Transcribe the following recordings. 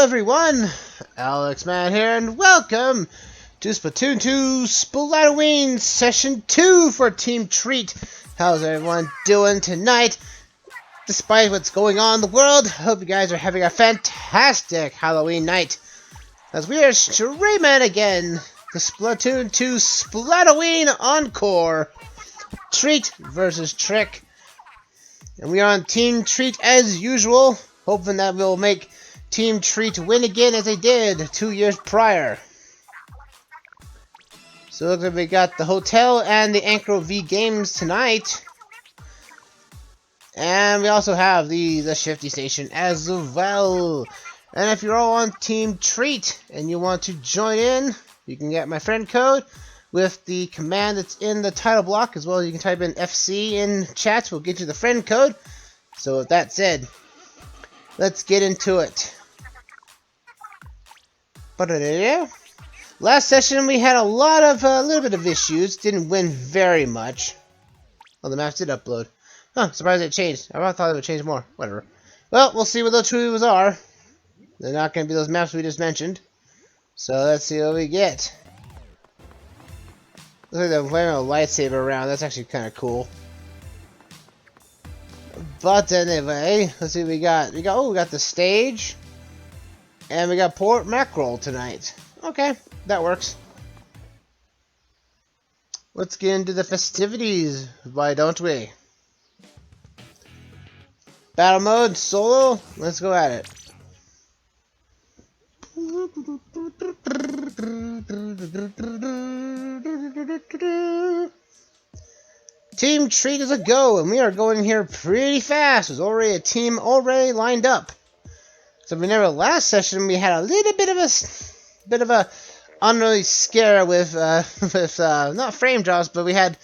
everyone, Alexman here, and welcome to Splatoon 2 Splatoween Session 2 for Team Treat. How's everyone doing tonight? Despite what's going on in the world, hope you guys are having a fantastic Halloween night. As we are streaming again, the Splatoon 2 Splatoween Encore. Treat versus Trick. And we are on Team Treat as usual, hoping that we'll make Team Treat win again as they did 2 years prior. So looks like we got the hotel and the Encore V games tonight. And we also have the Shifty Station as well. And if you're all on Team Treat and you want to join in, you can get my friend code with the command that's in the title block, as well as you can type in FC in chat. We'll get you the friend code. So with that said, let's get into it. Last session we had a little bit of issues. Didn't win very much. Well, the maps did upload. Huh, surprised it changed. I thought it would change more. Whatever. Well, we'll see what those two are. They're not going to be those maps we just mentioned. So let's see what we get. Looks like they're wearing a lightsaber around. That's actually kind of cool. But anyway, let's see what we got. We got the stage. And we got pork mackerel tonight. Okay, that works. Let's get into the festivities, why don't we? Battle mode, solo, let's go at it. Team Treat is a go, and we are going here pretty fast. There's already a team already lined up. So remember last session we had a little bit of a unruly scare with not frame drops, but we had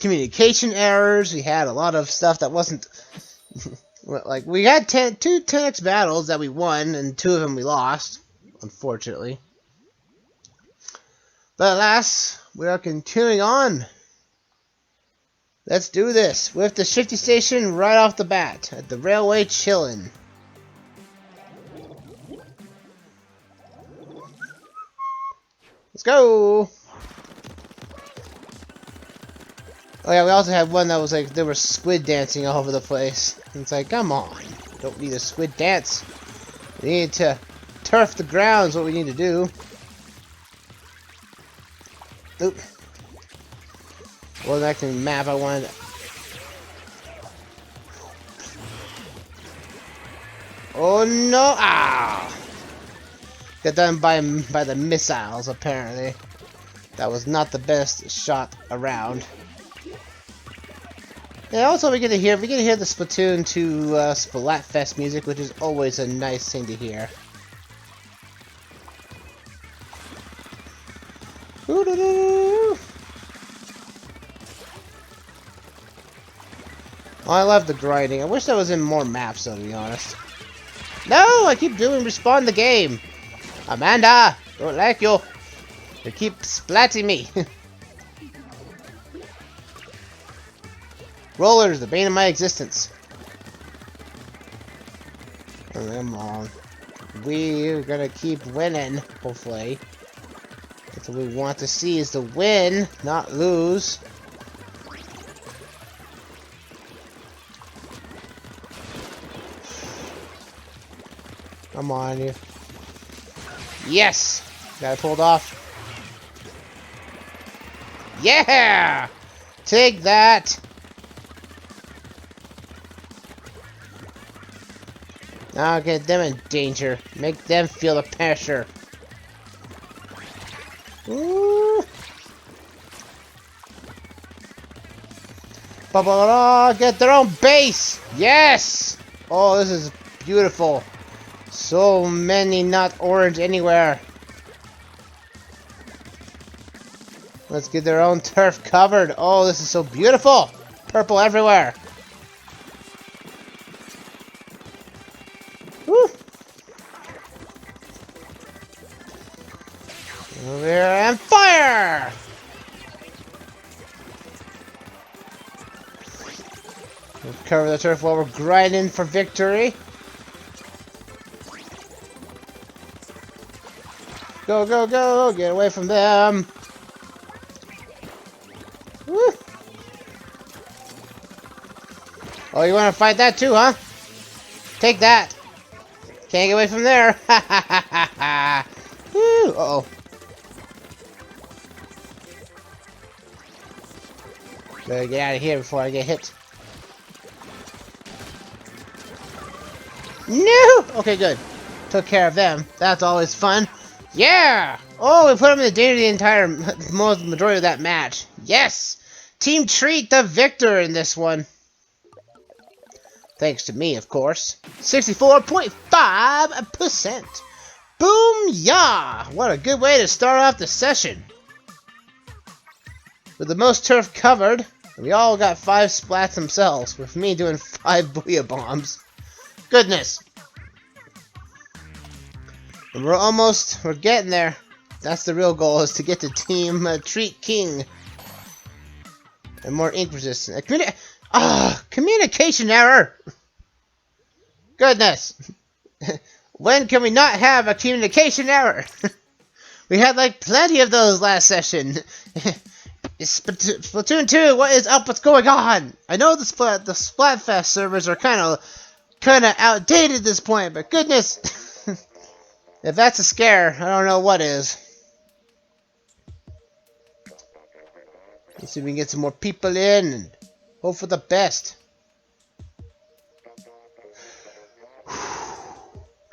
communication errors. We had a lot of stuff that wasn't like we had two 10x battles that we won, and 2 of them we lost, unfortunately. But alas, we are continuing on. Let's do this with the Shifty Station right off the bat at the railway chillin'. Let's go! Oh yeah, we also had one that was like, there were squid dancing all over the place. And it's like, come on, don't need a squid dance. We need to turf the ground is what we need to do. Oop. Wasn't actually the map I wanted. Oh no! Ah! Got done by the missiles, apparently. That was not the best shot around. Yeah, also we get to hear the Splatoon 2 Splatfest music, which is always a nice thing to hear. Oh, I love the grinding. I wish that was in more maps, though, to be honest. No, I keep doing respawn the game. Amanda, don't like you. You keep splatting me. Rollers, the bane of my existence. Oh, come on. We're gonna keep winning, hopefully. That's what we want to see, is to win, not lose. Come on, you. Yes! Got it pulled off. Yeah! Take that! Now get them in danger. Make them feel the pressure. Ooh! Ba-ba-da! Get their own base! Yes! Oh, this is beautiful. So many not orange anywhere. Let's get their own turf covered. Oh, this is so beautiful. Purple everywhere. Woo. Over here and fire! We'll cover the turf while we're grinding for victory. Go, go, go! Get away from them! Woo. Oh, you want to fight that too, huh? Take that! Can't get away from there! Ha ha ha ha ha! Woo! Uh-oh. Better get out of here before I get hit. No! Okay, good. Took care of them. That's always fun. Yeah! Oh, we put them in the danger the entire majority of that match. Yes! Team Treat the victor in this one. Thanks to me, of course. 64.5%. Boom! Yeah! What a good way to start off the session. With the most turf covered, we all got 5 splats themselves, with me doing 5 booyah bombs. Goodness! And we're getting there. That's the real goal, is to get to Team Treat King. And more ink resistance. Communication error! Goodness! When can we not have a communication error? We had like plenty of those last session. Splatoon 2, what is up? What's going on? I know the Splatfest servers are kind of outdated at this point, but goodness, if that's a scare, I don't know what is. Let's see if we can get some more people in and hope for the best.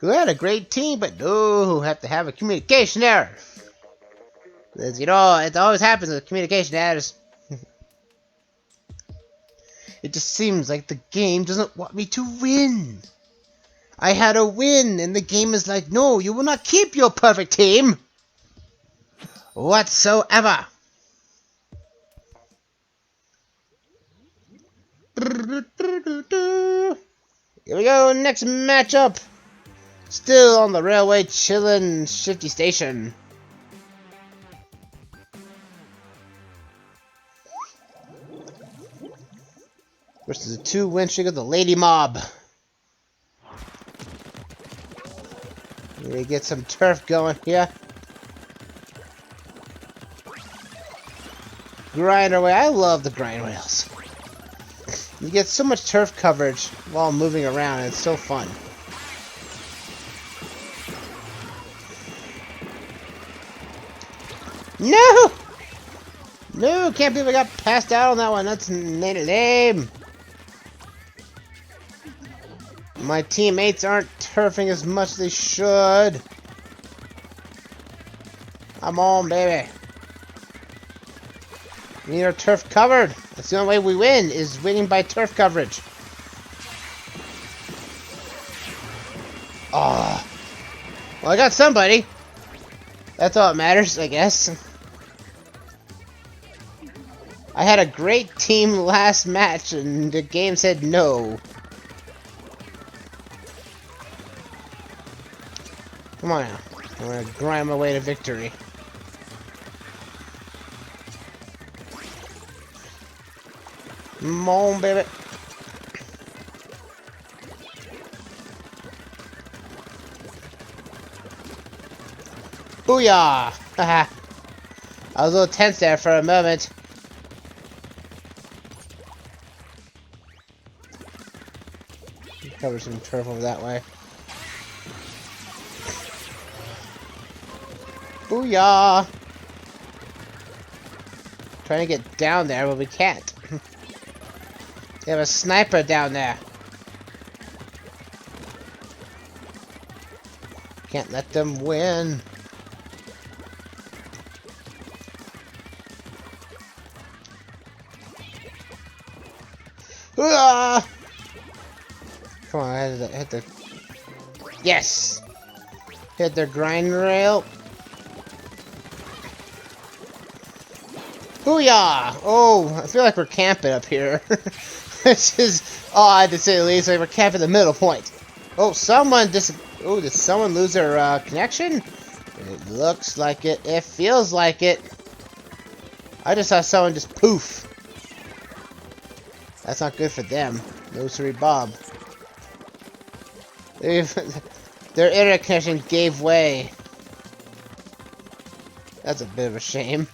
We had a great team, but no, have to have a communication error. Because, you know, it always happens with communication errors. It just seems like the game doesn't want me to win. I had a win, and the game is like, no, you will not keep your perfect team. Whatsoever. Here we go, next matchup. Still on the railway, chillin' Shifty Station. Versus the 2-win streak of the Lady Mob. We get some turf going here. Grind our way. I love the grind rails. You get so much turf coverage while moving around, and it's so fun. No! No, can't believe I got passed out on that one. That's lame. My teammates aren't turfing as much as they should. Come on, baby. We need our turf covered. That's the only way we win, is winning by turf coverage. Oh. Well, I got somebody. That's all that matters, I guess. I had a great team last match, and the game said no. Come on now. I'm gonna grind my way to victory. Come on, baby. Booyah! Haha. I was a little tense there for a moment. Cover some turf over that way. Booyah! Trying to get down there, but we can't. They have a sniper down there. Can't let them win. Ah! Come on, I had to. Yes! Hit their grind rail. Booyah! Oh, I feel like we're camping up here. This is odd to say the least. Like we're camping the middle point. Oh, someone did someone lose their connection? It looks like it. It feels like it. I just saw someone just poof. That's not good for them. No siree, Bob. Their internet connection gave way. That's a bit of a shame.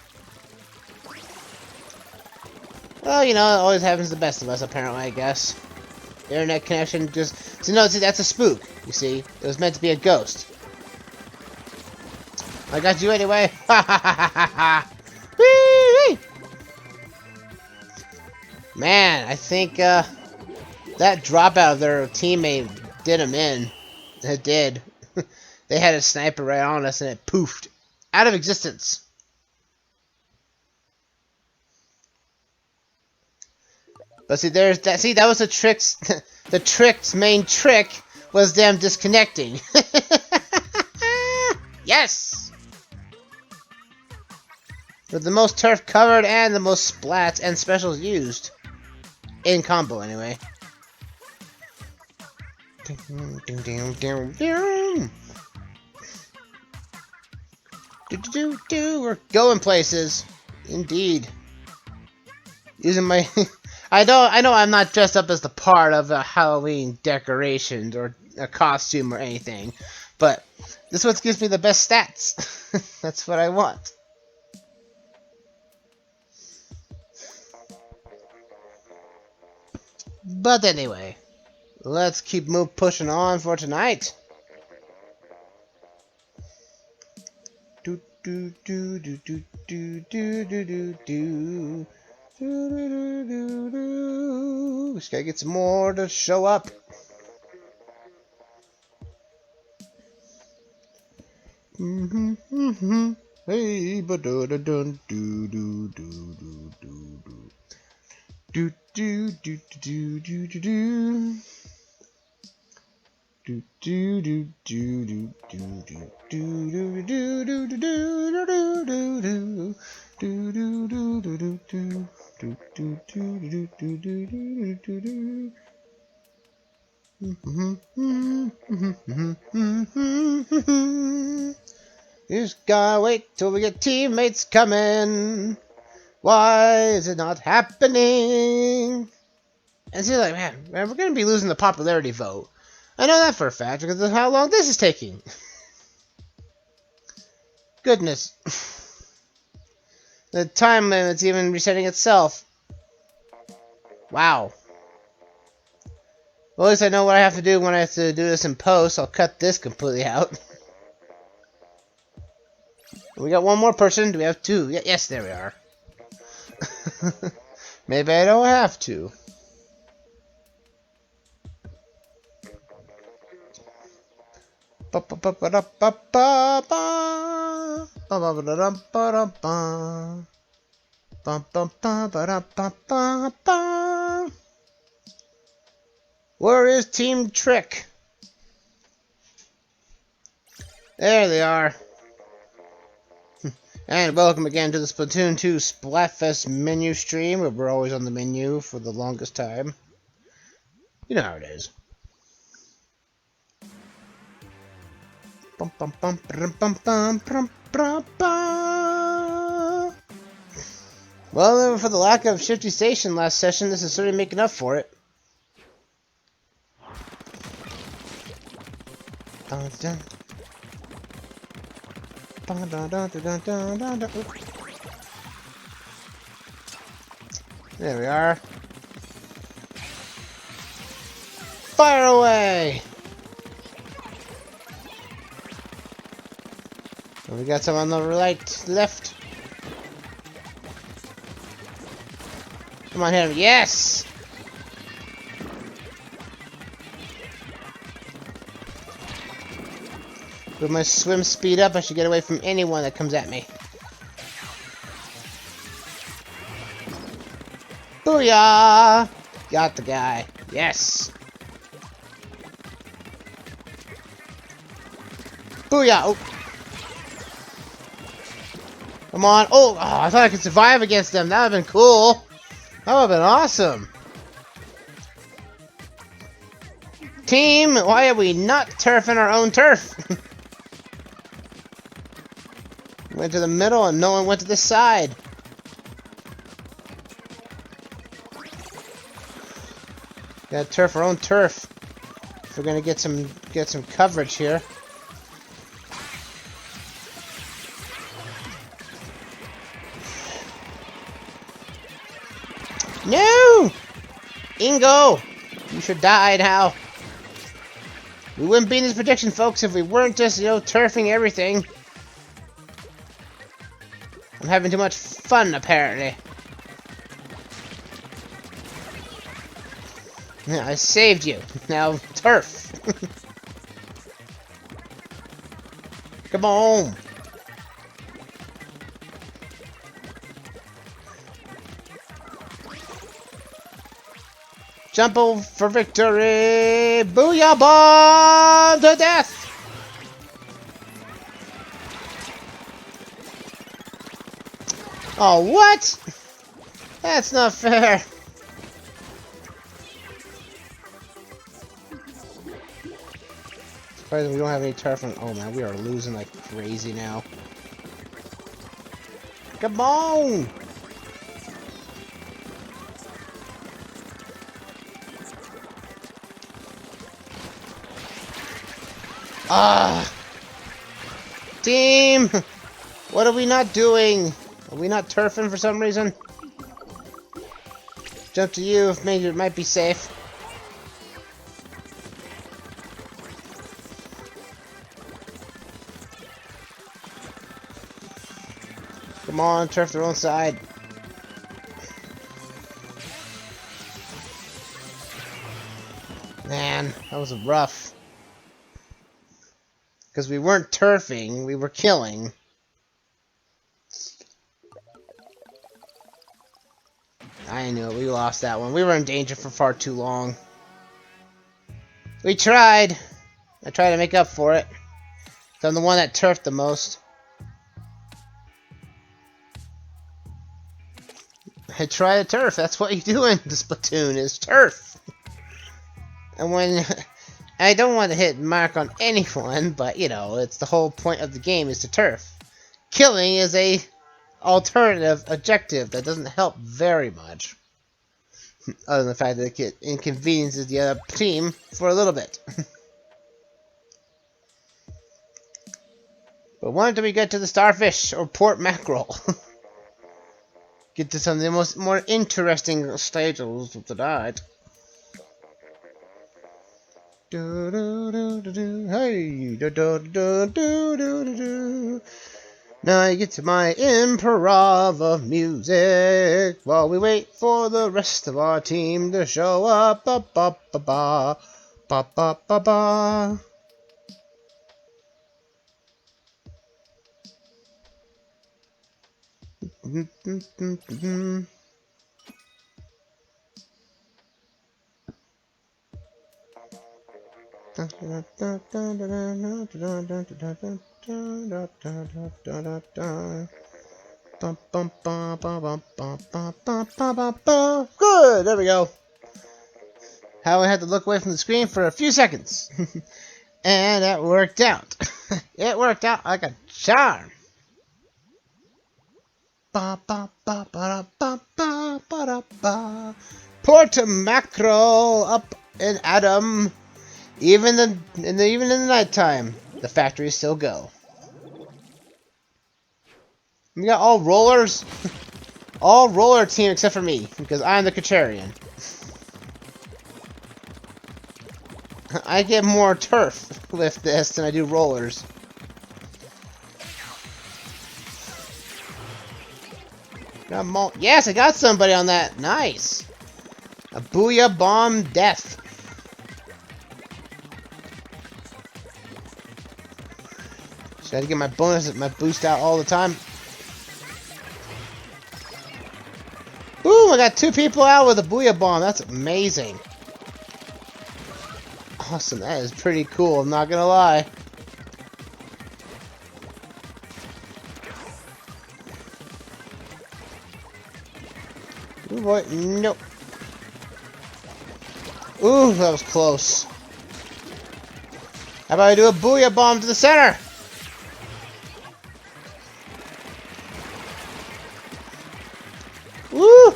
Well, you know, it always happens to the best of us, apparently, I guess. The internet connection just... See, no, see, that's a spook, you see. It was meant to be a ghost. I got you anyway. Ha ha ha ha ha! Whee! Man, I think, that dropout of their teammate did him in. It did. They had a sniper right on us and it poofed. Out of existence. But see, there's that. See, that was the trick's. The trick's main trick was them disconnecting. Yes. With the most turf covered and the most splats and specials used in combo, anyway. We're going places, indeed. Using my. I know I'm not dressed up as the part of a Halloween decorations or a costume or anything, but this one gives me the best stats. That's what I want. But anyway, let's keep pushing on for tonight. Do do do do do do do do do do. Just gotta get some more to show up. Hey, but do do do do do do do do do do do do do. Do do do do do do do do do do do do do do do do do do. Just gotta wait till we get teammates coming. Why is it not happening? And so like, man, we're gonna be losing the popularity vote. I know that for a fact because of how long this is taking. Goodness. The time limit's even resetting itself. Wow. Well, at least I know what I have to do when I have to do this in post. I'll cut this completely out. We got one more person. Do we have two? Yes, there we are. Maybe I don't have to. Where is Team Trick? There they are. And welcome again to the Splatoon 2 Splatfest menu stream, where we're always on the menu for the longest time. You know how it is. Well, for the lack of Shifty Station last session, this is certainly making up for it. There we are. Fire away! We got some on the right, left. Come on, hit him. Yes! With my swim speed up, I should get away from anyone that comes at me. Booyah! Got the guy. Yes! Booyah! Oh! Come on. Oh, I thought I could survive against them. That would have been cool. That would have been awesome. Team, why are we not turfing our own turf? Went to the middle and no one went to the side. Gotta turf our own turf if we're gonna get some coverage here. No! Ingo! You should die now. We wouldn't be in this prediction, folks, if we weren't just, turfing everything. I'm having too much fun, apparently. Yeah, I saved you. Now, turf. Come on. Jump over for victory! Booyah bomb to death! Oh, what? That's not fair. Surprised we don't have any turf on. Oh man, we are losing like crazy now. Come on! Ah! Team! What are we not doing? Are we not turfing for some reason? Jump to you if maybe it might be safe. Come on, turf their own side. Man, that was rough. Because we weren't turfing, we were killing. I knew it, we lost that one. We were in danger for far too long. We tried. I tried to make up for it. I'm the one that turfed the most. I try to turf. That's what you do in the Splatoon, is turf. And when... I don't want to hit mark on anyone, but, it's the whole point of the game is to turf. Killing is a alternative objective that doesn't help very much. Other than the fact that it inconveniences the other team for a little bit. But when do we get to the starfish or port mackerel? Get to some of the more interesting stages of the night. Hey, now I get to my improv of music while we wait for the rest of our team to show up. Ba ba ba ba ba ba ba ba. Good, there we go. How I had to look away from the screen for a few seconds. And that worked out. It worked out like a charm. Port mackerel up and Adam. Even in the nighttime, the factories still go. We got all rollers. All roller team except for me, because I'm the contrarian. I get more turf with this than I do rollers. Yes, I got somebody on that. Nice. A booyah bomb death. Just gotta get my bonus, my boost out all the time. Boom! I got 2 people out with a booyah bomb. That's amazing. Awesome. That is pretty cool. I'm not gonna lie. Ooh, boy. Nope. Ooh, that was close. How about I do a booyah bomb to the center? Woo!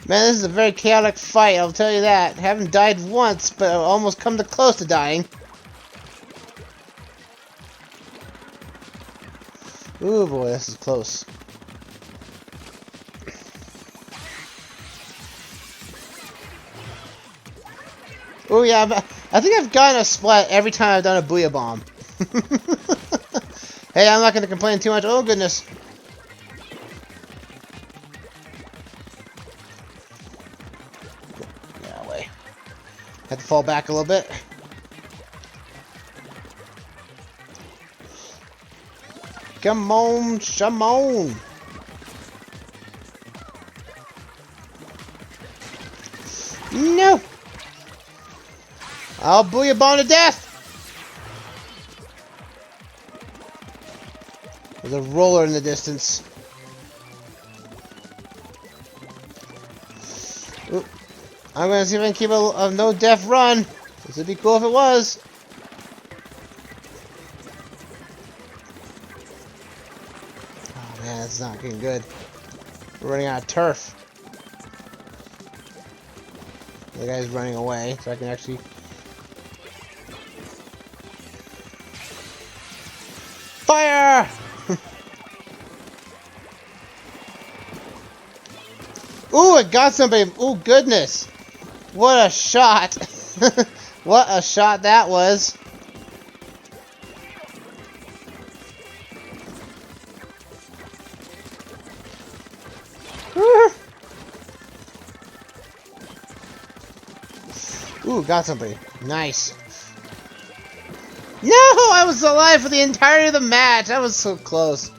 Man, this is a very chaotic fight, I'll tell you that. I haven't died once, but I've almost come to close to dying. Ooh boy, this is close. Oh yeah, I think I've gotten a splat every time I've done a booyah bomb. Hey, I'm not gonna complain too much. Oh goodness. Yeah, wait. Had to fall back a little bit. Come on, come on. No. I'll booyah bomb to death. There's a roller in the distance. Ooh. I'm gonna see if I can keep a no-death run. This would be cool if it was. Oh man, it's not getting good. We're running out of turf. The guy's running away, so I can actually... Fire! Ooh, it got somebody. Ooh, goodness. What a shot. What a shot that was. Ooh, got somebody. Nice. No, I was alive for the entirety of the match. I was so close.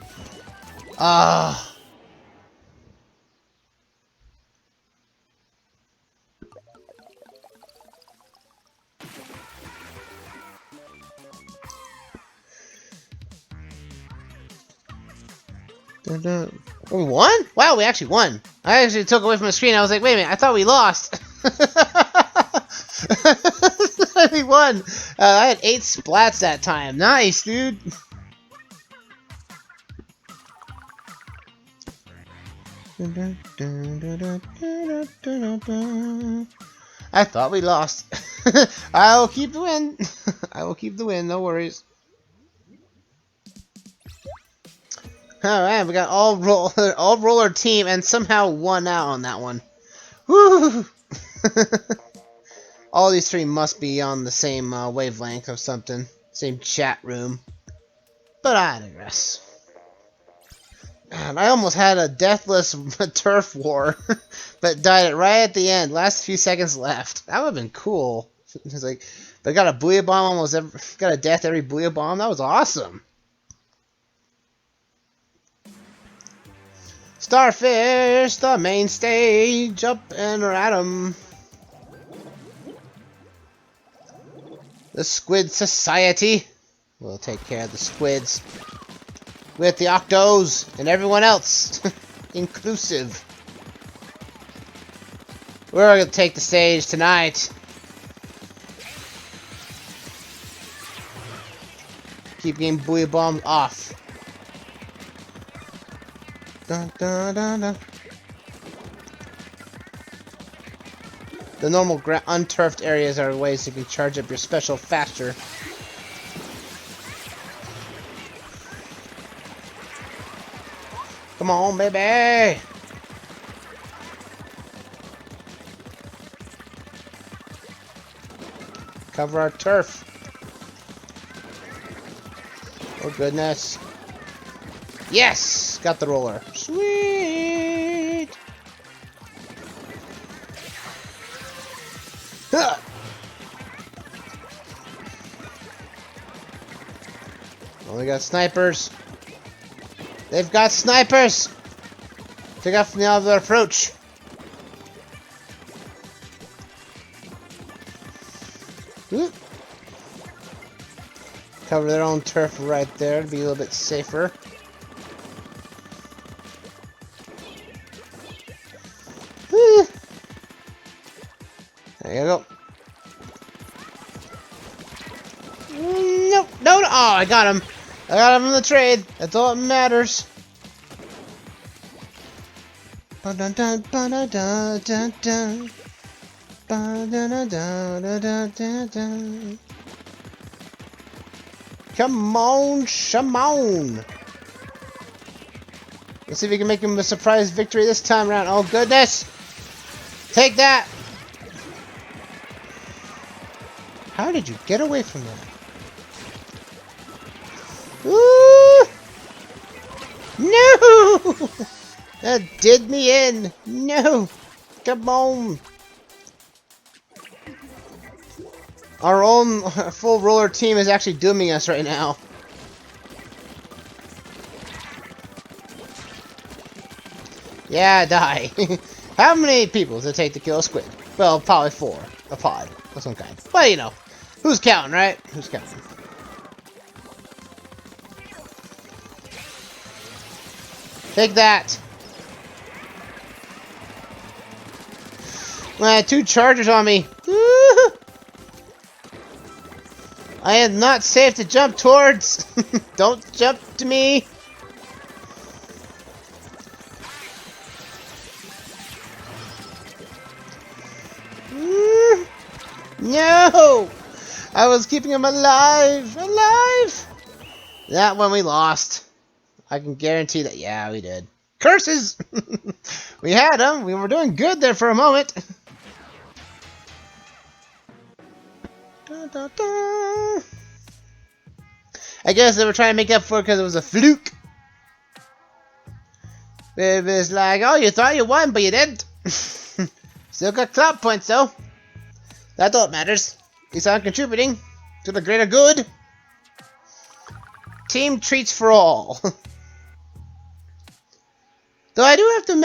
Ah. We won? Wow, we actually won. I actually took away from the screen. I was like, wait a minute, I thought we lost. We won. I had 8 splats that time. Nice, dude. I thought we lost. I will keep the win. I will keep the win, no worries. Alright, we got all roller team and somehow won out on that one. Woo! All these 3 must be on the same wavelength or something. Same chat room. But I digress. Man, I almost had a deathless turf war, but died it right at the end. Last few seconds left. That would have been cool. It's like, but I got a booyah bomb almost every, got a death every booyah bomb. That was awesome. Starfish, the main stage, up and at 'em. The Squid Society will take care of the squids. With the Octos and everyone else. Inclusive. We're going to take the stage tonight. Keep getting booyah bombs off. Dun, dun, dun, dun. The normal unturfed areas are ways you can charge up your special faster. Come on, baby! Cover our turf. Oh goodness. Yes! Got the roller. Sweet! Huh. Only got snipers. They've got snipers! Take off from the other approach. Ooh. Cover their own turf right there to be a little bit safer. Woo. There you go. Nope. No, no. Oh, I got him. I got him in the trade. That's all that matters. Come on, Shimon. Let's see if we can make him a surprise victory this time around. Oh goodness! Take that! How did you get away from that? Woo! No! That did me in. No! Come on! Our own full roller team is actually dooming us right now. Yeah, die. How many people does it take to kill a squid? Well, probably 4. A pod of some kind. But, you know, who's counting, right? Who's counting? Take that! I had 2 chargers on me. I am not safe to jump towards. Don't jump to me. No! I was keeping him alive! Alive! That one we lost. I can guarantee that. Yeah, we did. Curses! We had him. We were doing good there for a moment. Da, da, da. I guess they were trying to make up for it because it was a fluke. It was like, oh, you thought you won, but you didn't. Still got clout points, though. That's all that matters. At least I'm contributing to the greater good. Team treats for all. Though I do have to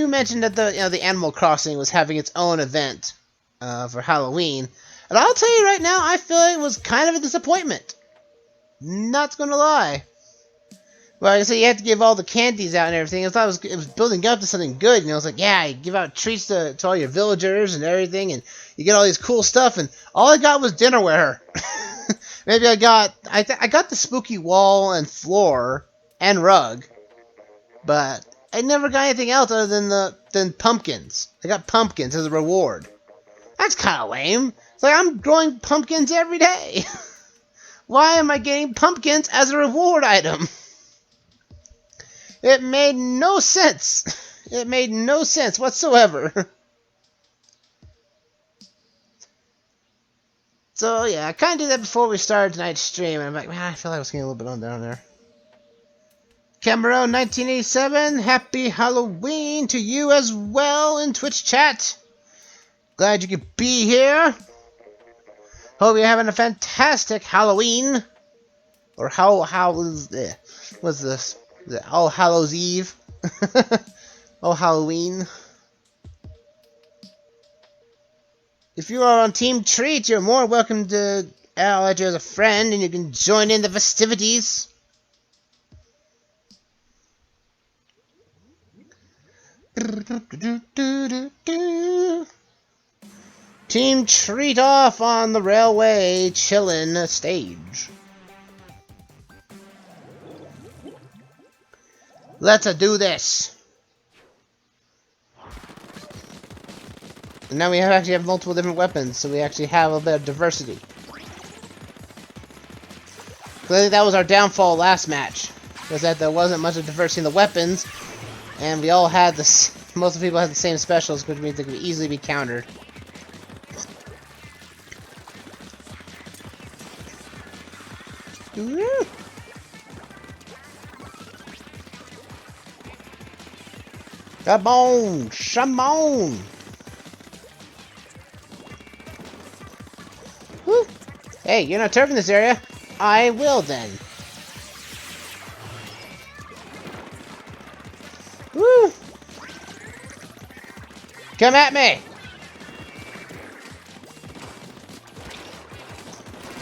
mention that the Animal Crossing was having its own event for Halloween, and I'll tell you right now, I feel it was kind of a disappointment. Not gonna lie. Well, like I said, you have to give all the candies out and everything. I thought it was building up to something good. You know, it's like, yeah, you give out treats to all your villagers and everything, and you get all these cool stuff. And all I got was dinnerware. Maybe I got the spooky wall and floor and rug, but I never got anything else other than pumpkins. I got pumpkins as a reward. That's kind of lame. It's like I'm growing pumpkins every day. Why am I getting pumpkins as a reward item? It made no sense. It made no sense whatsoever. So yeah, I kind of did that before we started tonight's stream, and I'm like, man, I feel like I was getting a little bit on down there. Camero 1987, happy Halloween to you as well in Twitch chat. Glad you could be here. Hope you're having a fantastic Halloween. Or what's this? All Hallows Eve. Oh, Halloween. If you are on Team Treat, you're more welcome to add you as a friend, and you can join in the festivities. Team Treat off on the railway, chillin' stage. Let's do this. And now we actually have multiple different weapons, so we actually have a bit of diversity. I think that was our downfall last match, was that there wasn't much of diversity in the weapons, and we all had this. Most of the people had the same specials, which means they could easily be countered. Come on! Come on! Woo. Hey, you're not turfing this area? I will then. Woo! Come at me!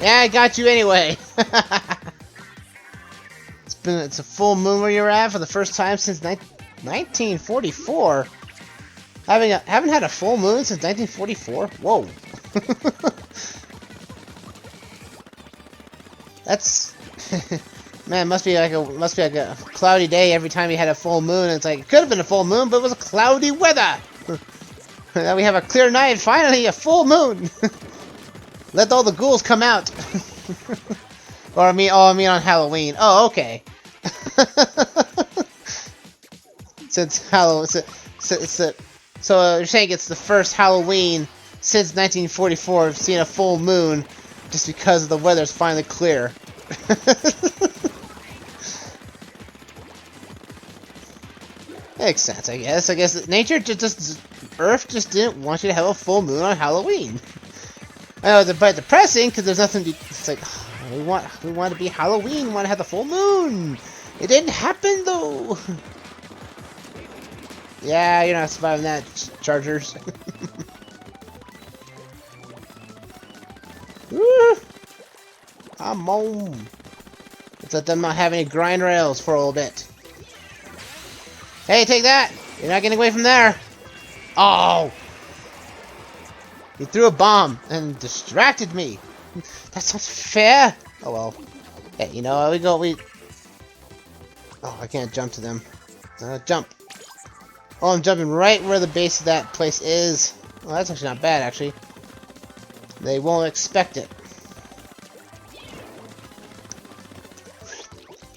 Yeah, I got you anyway. It's a full moon where you're at for the first time since 1944. Haven't had a full moon since 1944. Whoa. That's man, must be like a cloudy day every time you had a full moon. It's like it could have been a full moon, but it was a cloudy weather. Now we have a clear night. Finally, a full moon. Let all the ghouls come out. Or I mean on Halloween. Oh, okay. Since Halloween, so you're saying it's the first Halloween since 1944 of seeing a full moon, just because the weather's finally clear. Makes sense, I guess. I guess nature just Earth just didn't want you to have a full moon on Halloween. I know it's a bit depressing because there's nothing to. It's like we want to be Halloween. We want to have the full moon. It didn't happen though. Yeah, you're not surviving that, Chargers. Woo! I'm on. Let's let them not have any grind rails for a little bit. Hey, take that! You're not getting away from there. Oh! He threw a bomb and distracted me. That's not fair. Oh well. Hey, you know we. Oh, I can't jump to them. Jump. Oh, I'm jumping right where the base of that place is. Well, that's actually not bad, actually. They won't expect it.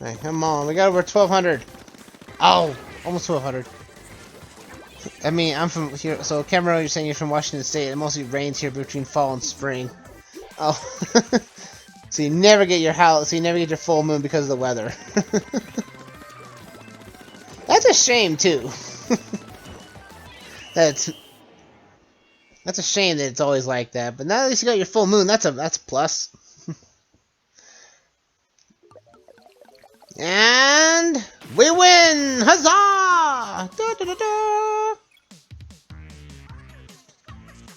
Alright, come on. We got over 1,200. Oh, almost 1,200. I mean, I'm from here. So, Cameron, you're saying you're from Washington State. It mostly rains here between fall and spring. Oh. So you never get your full moon because of the weather. That's a shame, too. That's a shame that it's always like that. But now at least you got your full moon. That's a plus. And we win! Huzzah! Da, da, da, da.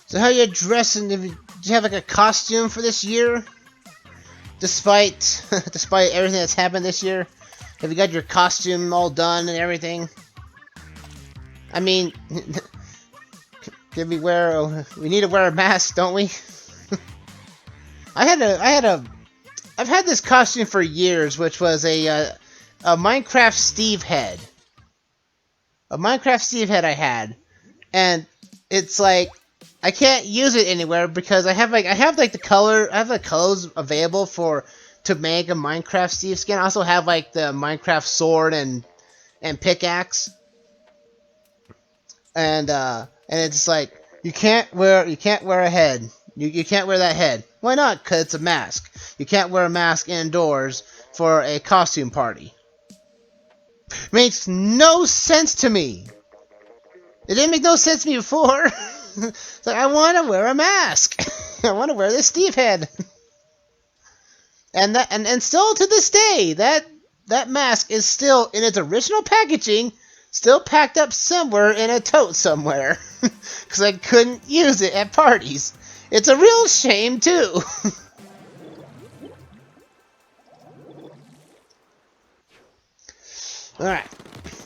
So how you dressing? Do you have like a costume for this year? Despite everything that's happened this year, have you got your costume all done and everything? I mean, we need to wear a mask, don't we? I've had this costume for years, which was a Minecraft Steve head. A Minecraft Steve head I had, and it's like I can't use it anywhere because I have the colors available to make a Minecraft Steve skin. I also have like the Minecraft sword and pickaxe, and it's like you can't wear a head. You can't wear that head. Why not? Because it's a mask. You can't wear a mask indoors for a costume party. Makes no sense to me. It didn't make no sense to me before. It's like, I want to wear a mask. I want to wear this Steve head. And still to this day, that mask is still in its original packaging, still packed up somewhere in a tote somewhere. Because I couldn't use it at parties. It's a real shame, too. Alright.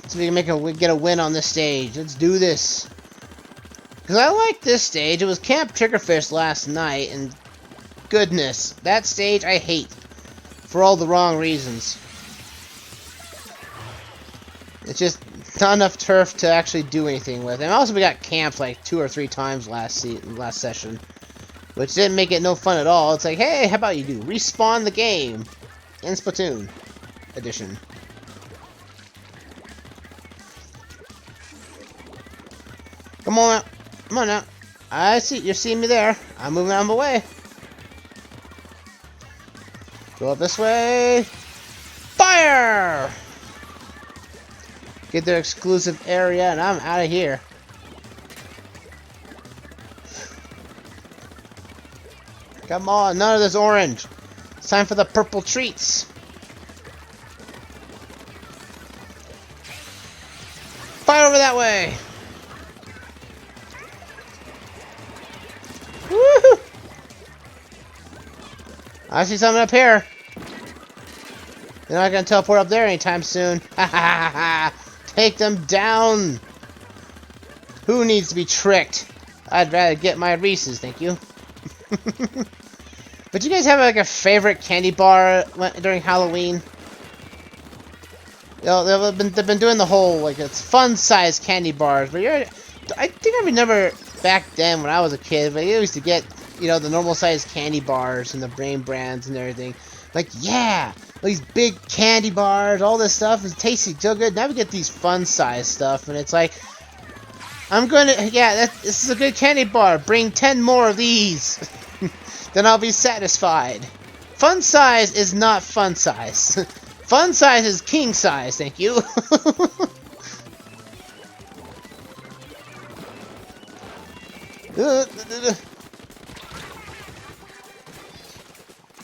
So we can get a win on this stage. Let's do this. Because I like this stage. It was Camp Triggerfish last night, and goodness, that stage I hate. For all the wrong reasons. It's just not enough turf to actually do anything with. And also we got camped like 2 or 3 times last session. Which didn't make it no fun at all. It's like, hey, how about you do respawn the game in Splatoon edition. Come on out. Come on out. I see you're seeing me there. I'm moving out of the way. Go up this way. Fire! Get their exclusive area and I'm out of here. Come on, none of this orange. It's time for the purple treats. Fire over that way. Woohoo! I see something up here. They're not gonna teleport up there anytime soon. Ha ha ha ha! Take them down. Who needs to be tricked? I'd rather get my Reese's, thank you. But do you guys have like a favorite candy bar during Halloween? You know, they've been doing the whole like it's fun-sized candy bars, but I think I remember back then when I was a kid, but you used to get the normal-sized candy bars and the Brain Brands and everything. Like yeah, these big candy bars, all this stuff is tasty so good. Now we get these fun-sized stuff, and it's like this is a good candy bar. Bring 10 more of these. then I'll be satisfied. Fun size is not fun size. Fun size is king size, thank you.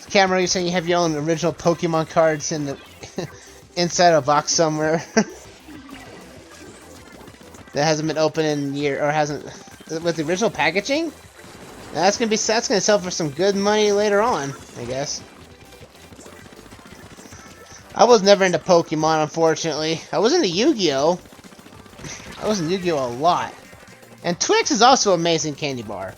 Camera, you're saying you have your own original Pokemon cards in the inside a box somewhere that hasn't been opened in year or hasn't with the original packaging. Now, that's gonna sell for some good money later on, I guess. I was never into Pokemon, unfortunately. I was into Yu-Gi-Oh. I was in Yu-Gi-Oh a lot, and Twix is also an amazing candy bar.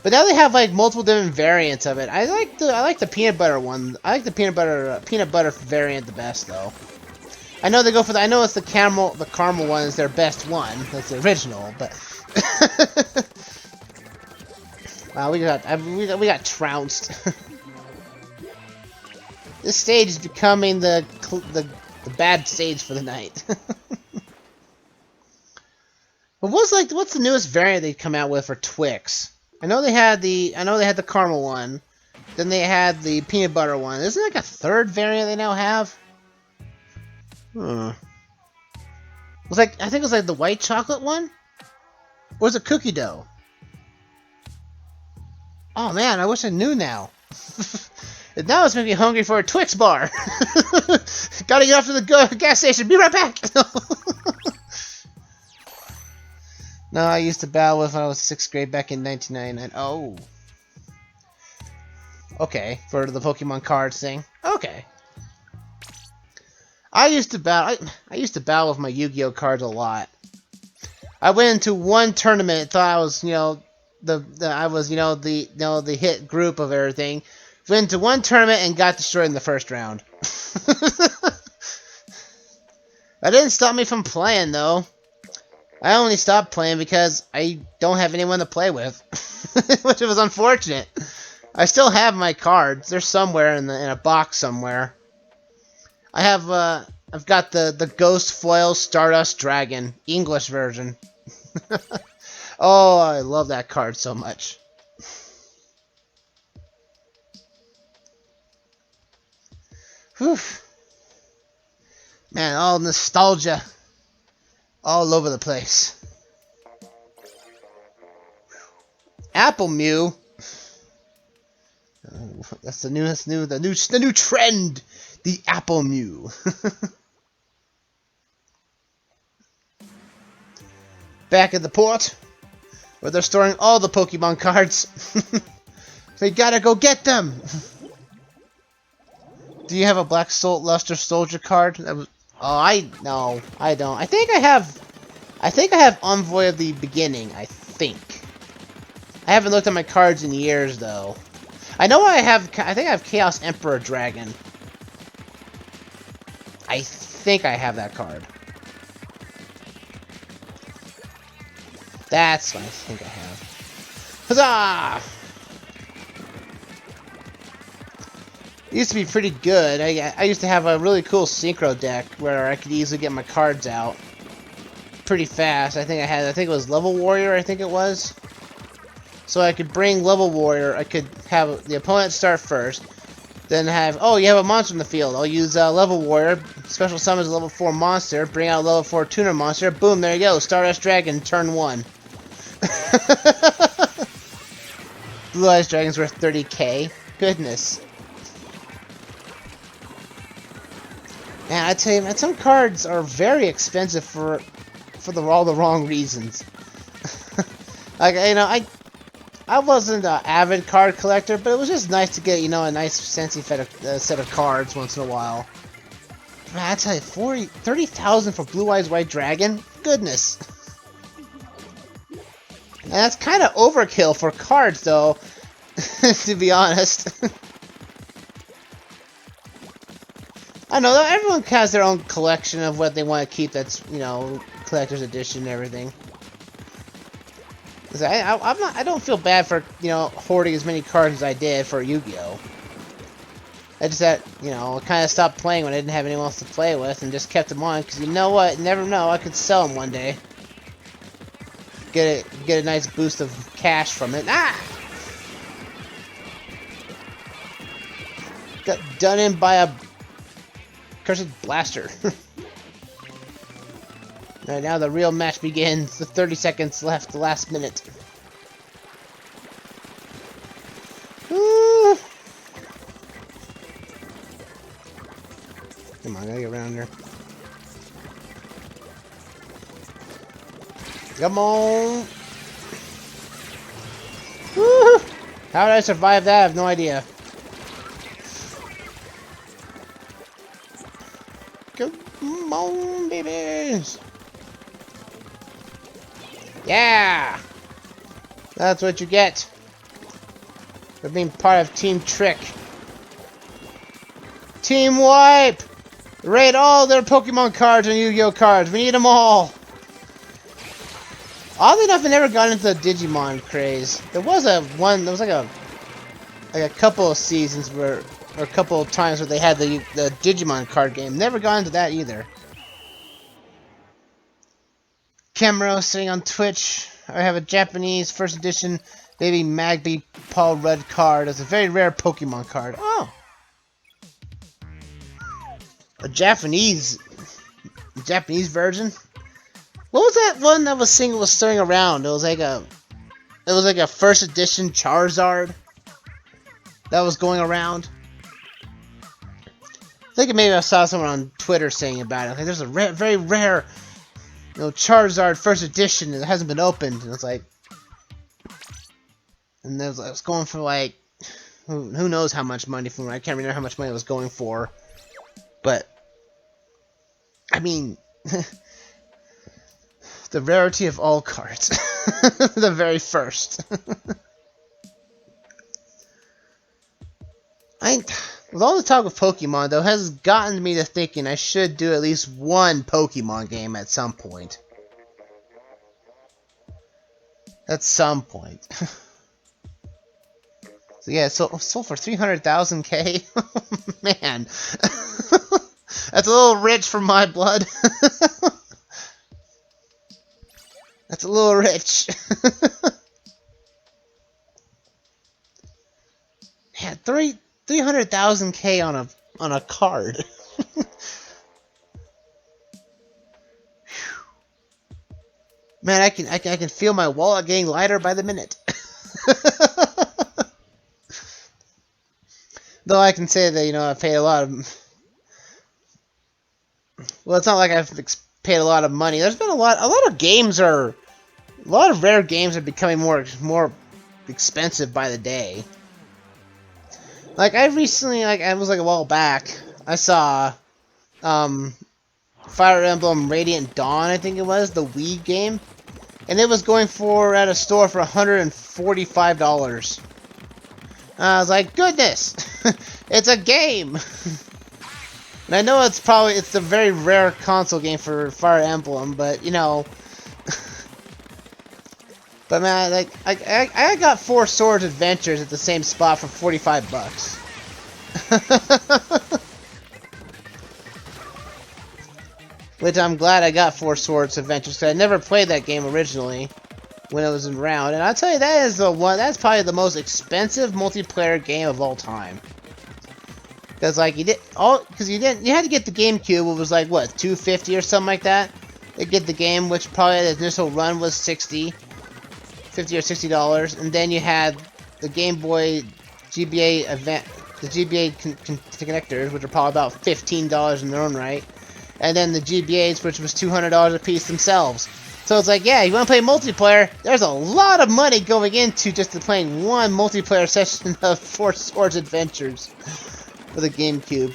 But now they have like multiple different variants of it. I like the peanut butter one. I like the peanut butter variant the best though. I know they go for I know it's the caramel one is their best one. That's the original, but wow, we got trounced. This stage is becoming the bad stage for the night. But what's the newest variant they come out with for Twix? I know they had the caramel one. Then they had the peanut butter one. Isn't there like a third variant they now have? I think it was like the white chocolate one? Or was it cookie dough? Oh man, I wish I knew now. Now it's making me hungry for a Twix bar. Gotta get off to the gas station. Be right back. No, I used to battle with when I was 6th grade back in 1999. Oh. Okay, for the Pokemon cards thing. Okay. I used to battle with my Yu-Gi-Oh cards a lot. I went into one tournament, thought I was, the hit group of everything. Went into one tournament and got destroyed in the first round. That didn't stop me from playing though. I only stopped playing because I don't have anyone to play with, which was unfortunate. I still have my cards. They're somewhere in a box somewhere. I've got the Ghost Foil Stardust Dragon English version. Oh, I love that card so much. Whew. Man, all nostalgia. All over the place. Apple Mew. That's the new trend. The Apple Mew. Back at the port, where they're storing all the Pokemon cards. They gotta go get them. Do you have a Black Luster Soldier card? That was. Oh, no, I don't. I think I have Envoy of the Beginning, I think. I haven't looked at my cards in years, though. I think I have Chaos Emperor Dragon. I think I have that card. That's what I think I have. Huzzah! It used to be pretty good. I used to have a really cool synchro deck where I could easily get my cards out pretty fast. I think it was Level Warrior, I think it was. So I could bring Level Warrior. I could have the opponent start first, then have you have a monster in the field. I'll use Level Warrior, special summons a level 4 monster, bring out a level 4 tuner monster. Boom, there you go, Stardust Dragon, turn 1. Blue Eyes Dragon's worth 30k. Goodness. Man, I tell you, man, some cards are very expensive for all the wrong reasons. Like, I wasn't an avid card collector, but it was just nice to get, a nice fancy set of cards once in a while. Man, I tell you, 30,000 for Blue Eyes White Dragon? Goodness. And that's kind of overkill for cards, though, to be honest. I know, everyone has their own collection of what they want to keep that's, collector's edition and everything. I don't feel bad for, hoarding as many cards as I did for Yu-Gi-Oh! I just had, I kind of stopped playing when I didn't have anyone else to play with and just kept them on, because you know what, you never know, I could sell them one day. Get a nice boost of cash from it. Ah! done in by a cursed blaster. Alright, now the real match begins. The 30 seconds left, the last minute. Woo. Come on, I gotta get around here. Come on! Woo. How did I survive that? I have no idea. Come on, babies! Yeah! That's what you get for being part of Team Trick. Team Wipe! Raid all their Pokemon cards and Yu-Gi-Oh cards. We need them all. Oddly enough, I never got into the Digimon craze. There was like a couple of seasons where, or a couple of times where they had the Digimon card game. Never got into that either. Camero sitting on Twitch. I have a Japanese first edition Baby Magby Paul Rudd card. It's a very rare Pokemon card. Oh! A Japanese version? What was that one that was throwing around? It was like a first edition Charizard that was going around. I think maybe I saw someone on Twitter saying about it. Like, there's a very rare, Charizard first edition that hasn't been opened, and it's like, and I was going for like, who knows how much money for it. I can't remember how much money it was going for, but I mean, the rarity of all cards, the very first. With all the talk of Pokemon, though, has gotten me to thinking I should do at least one Pokemon game at some point. At some point. So yeah, it sold for 300,000 K. Man, that's a little rich for my blood. That's a little rich. Man, 300,000 K on a card. Man, I can feel my wallet getting lighter by the minute. Though I can say that I paid a lot of. Well, it's not like I've paid a lot of money. There's been a lot of rare games are becoming more expensive by the day. Like I recently, I was a while back, I saw Fire Emblem Radiant Dawn, I think it was, the Wii game, and it was going for at a store for $145. I was like, goodness, it's a game. And I know it's a very rare console game for Fire Emblem, but but man, I got 4 Swords Adventures at the same spot for $45. Which I'm glad I got 4 Swords Adventures, because I never played that game originally when it was around. And I'll tell you, that's probably the most expensive multiplayer game of all time. Because you had to get the GameCube, it was like what, $250 or something like that to get the game, which probably the initial run was $50 or $60, and then you had the Game Boy GBA event, the GBA connectors, which are probably about $15 in their own right, and then the GBAs, which was $200 a piece themselves. So it's like, yeah, you want to play multiplayer? There's a lot of money going into just playing one multiplayer session of 4 Swords Adventures for the GameCube.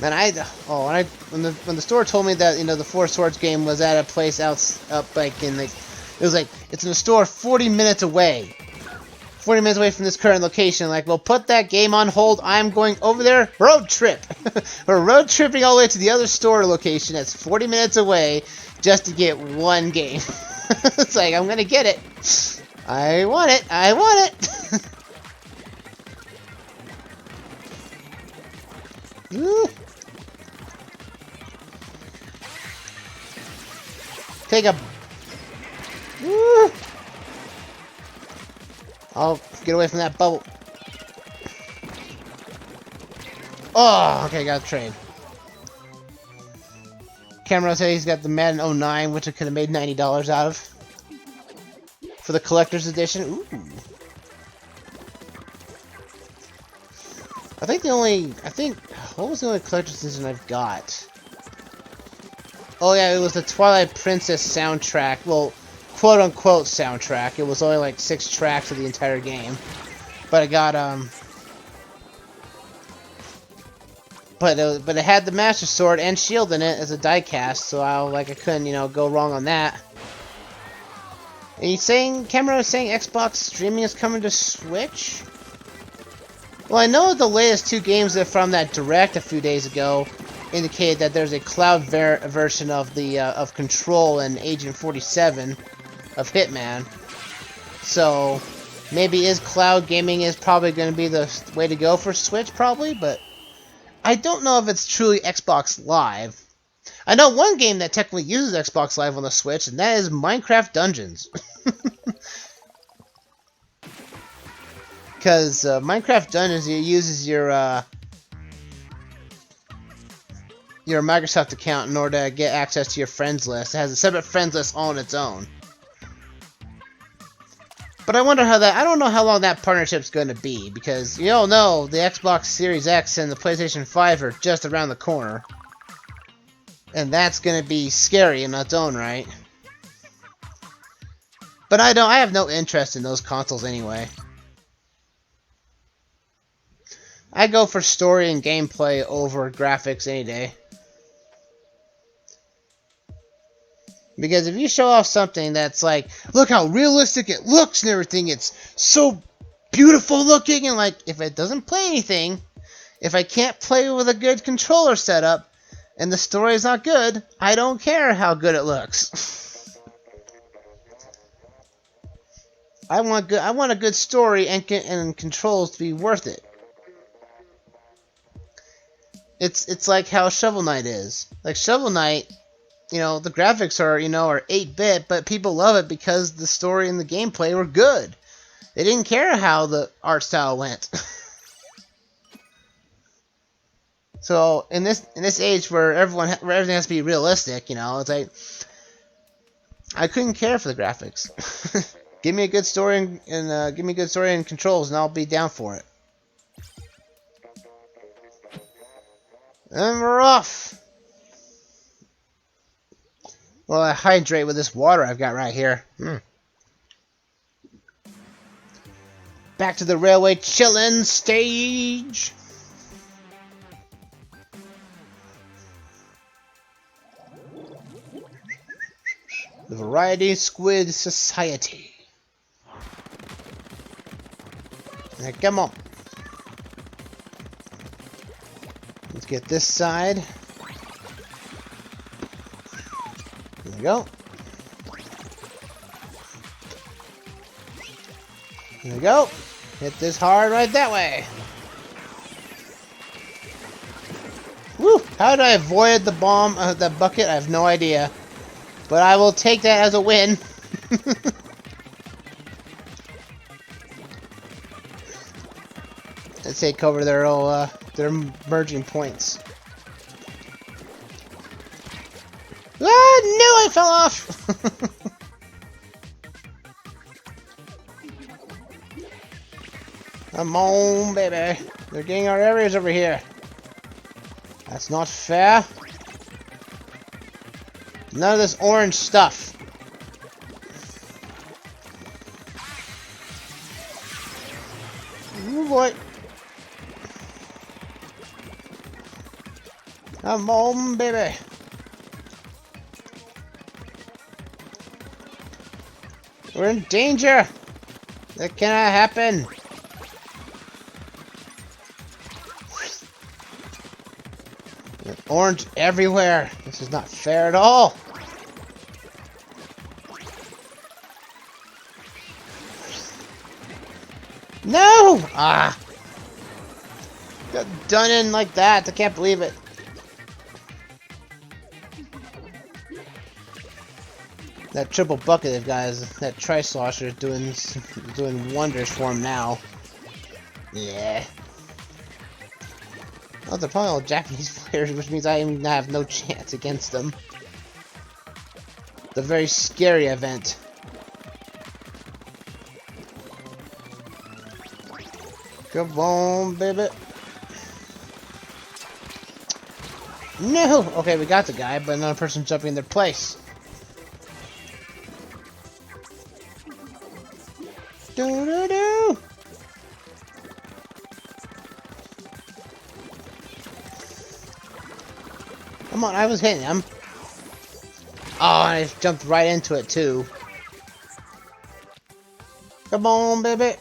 And when the store told me that the 4 Swords game was at a place it's in a store 40 minutes away. 40 minutes away from this current location. Like, well, put that game on hold. I'm going over there. Road trip. We're road tripping all the way to the other store location that's 40 minutes away just to get one game. It's like, I'm gonna get it. I want it. I want it. Take a... I'll get away from that bubble. Oh, okay, got a trade. Cameron said he's got the Madden 09, which I could have made $90 out of. For the collector's edition. Ooh. What was the only collector's edition I've got? Oh yeah, it was the Twilight Princess soundtrack. Well, quote-unquote soundtrack. It was only like 6 tracks of the entire game. But I got, But it had the Master Sword and Shield in it as a diecast, so I couldn't, go wrong on that. And Cameron was saying Xbox streaming is coming to Switch? Well, I know the latest 2 games that from that Direct a few days ago indicated that there's a cloud version of the of Control and Agent 47 of Hitman. So maybe cloud gaming is probably going to be the way to go for Switch, probably, but I don't know if it's truly Xbox Live. I know one game that technically uses Xbox Live on the Switch, and that is Minecraft Dungeons. Because Minecraft Dungeons uses your Microsoft account in order to get access to your friends list. It has a separate friends list all on its own. But I wonder I don't know how long that partnership's going to be, because you all know the Xbox Series X and the PlayStation 5 are just around the corner. And that's going to be scary in its own right. But I have no interest in those consoles anyway. I go for story and gameplay over graphics any day. Because if you show off something that's like, look how realistic it looks and everything, it's so beautiful looking, and like, if it doesn't play anything, if I can't play with a good controller setup, and the story is not good, I don't care how good it looks. I want a good story and controls to be worth it. It's like how Shovel Knight is. Like Shovel Knight, the graphics are 8-bit, but people love it because the story and the gameplay were good. They didn't care how the art style went. So in this age where everything has to be realistic, it's like I couldn't care for the graphics. Give me a good story and give me a good story and controls, and I'll be down for it. And we're off. Well, I hydrate with this water I've got right here. Back to the railway chillin' stage. The Variety Squid Society. Now, come on. Let's get this side. There we go. There we go. Hit this hard right that way. Woo! How did I avoid the bomb, the bucket? I have no idea. But I will take that as a win. Let's take over their merging points. Ah, no, I fell off. Come on, baby. They're getting our areas over here. That's not fair. None of this orange stuff. Oh boy. Come on, baby. We're in danger. That cannot happen. There's orange everywhere. This is not fair at all. No! Ah! Got done in like that. I can't believe it. That triple bucket they've got is that tri-slosher is doing wonders for him now. Yeah. Oh, they're probably all Japanese players, which means I even have no chance against them. The very scary event. Come on, baby. No! Okay, we got the guy, but another person jumping in their place. Do-do-do! Come on, I was hitting him. Oh, I jumped right into it, too. Come on, baby.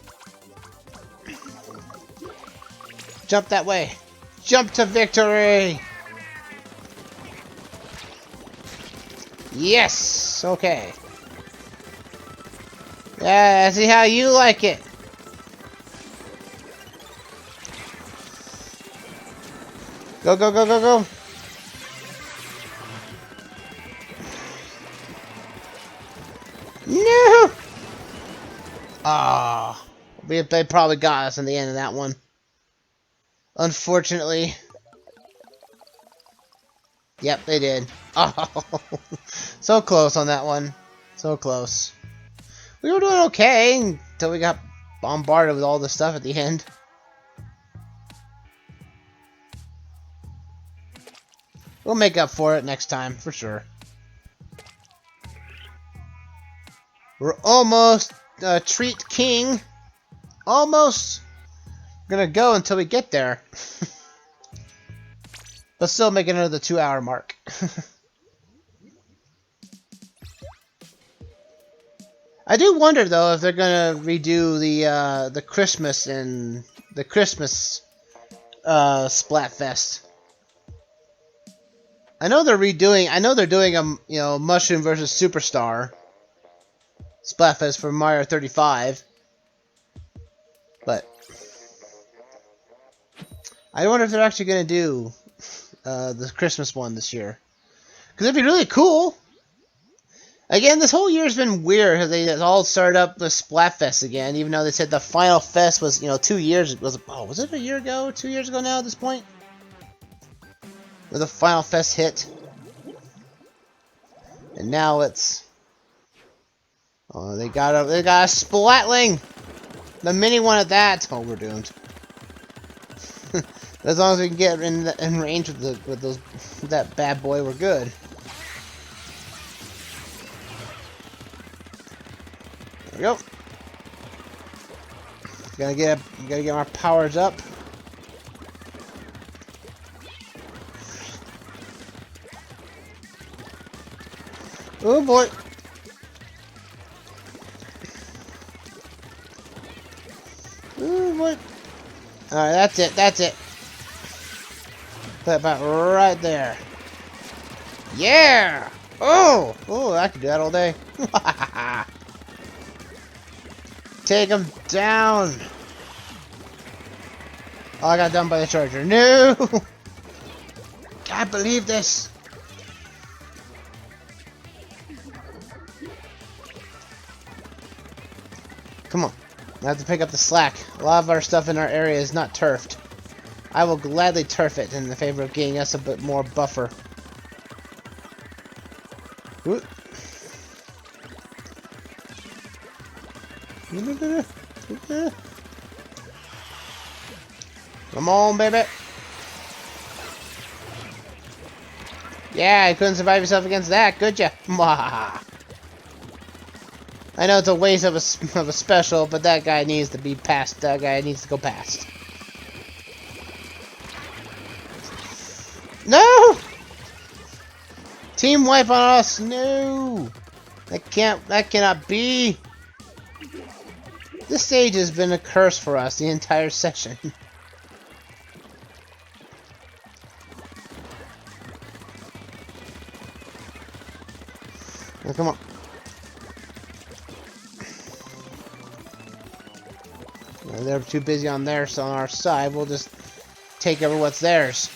Jump that way. Jump to victory! Yes! Okay. Yeah, see how you like it. Go, go, go, go, go. No! Ah, they probably got us in the end of that one. Unfortunately. Yep, they did. Oh, so close on that one. So close. We were doing okay until we got bombarded with all the stuff at the end. We'll make up for it next time, for sure. We're almost Treat King. Almost gonna go until we get there. But still making it to the 2-hour mark. I do wonder though if they're gonna redo the Christmas and the Christmas Splatfest. I know they're redoing. I know they're doing a Mushroom versus Superstar Splatfest for Mario 35, but I wonder if they're actually gonna do the Christmas one this year, because it'd be really cool. Again, this whole year's been weird. They all started up with Splatfest again, even though they said the final fest was 2 years. Was it a year ago? 2 years ago now at this point, where the final fest hit, and now it's they got a Splatling, the mini one at that. Oh, we're doomed. As long as we can get in range with that bad boy, we're good. There we go. Gotta get our powers up. Oh boy. Oh boy. Alright, that's it. That's it. Put about right there. Yeah! Oh! Oh, I could do that all day. Take him down! Oh, I got done by the charger. No! Can't believe this! Come on. I have to pick up the slack. A lot of our stuff in our area is not turfed. I will gladly turf it in the favor of getting us a bit more buffer. Ooh. Come on, baby. Yeah, you couldn't survive yourself against that, could ya? I know it's a waste of a special, but that guy needs to be past. That guy needs to go past. No! Team wipe on us! No! That cannot be! This stage has been a curse for us the entire session. Now, come on. They're too busy on theirs, on our side. We'll just take over what's theirs.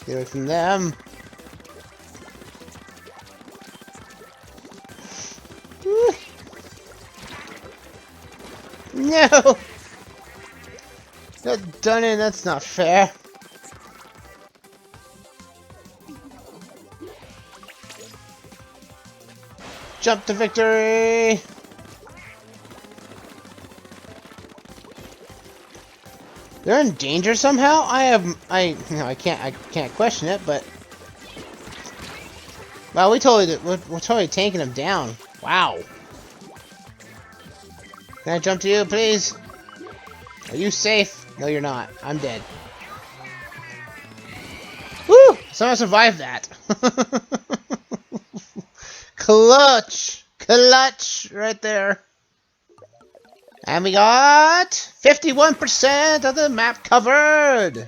Get away from them. Woo. No! Got done in, that's not fair. Jump to victory! They're in danger somehow? I can't question it, but wow, we're totally taking them down. Wow. Can I jump to you, please? Are you safe? No, you're not. I'm dead. Woo! Somehow survived that. Clutch! Clutch! Right there. And we got 51% of the map covered!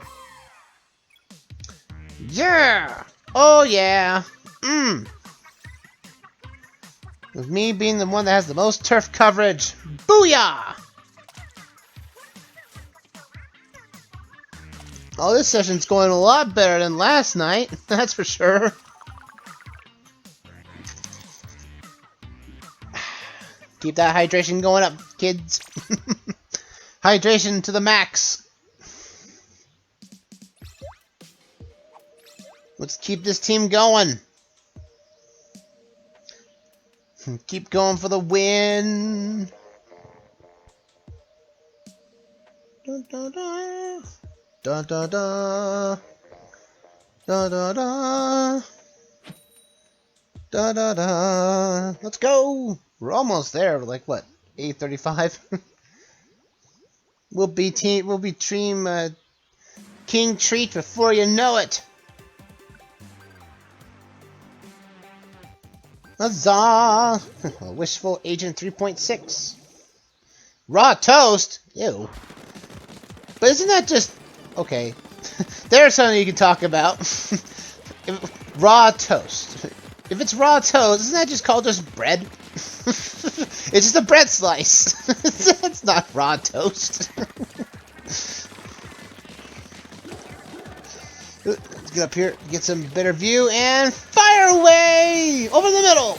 Yeah! Oh yeah! With me being the one that has the most turf coverage. Booyah! Oh, this session's going a lot better than last night, that's for sure. Keep that hydration going up, kids. Hydration to the max. Let's keep this team going. Keep going for the win. Dun, dun, dun. Dun, dun, dun. Dun, dun, dun. Dun, dun, dun. Let's go. We're almost there. Like what? 8:35. We'll be team King Treat before you know it. Huzzah! Wishful Agent 3.6. Raw toast? Ew. But isn't that just... Okay. There's something you can talk about. Raw toast. If it's raw toast, isn't that just called just bread? It's just a bread slice. That's not raw toast. Let's get up here, get some better view, and fire away! Over the middle!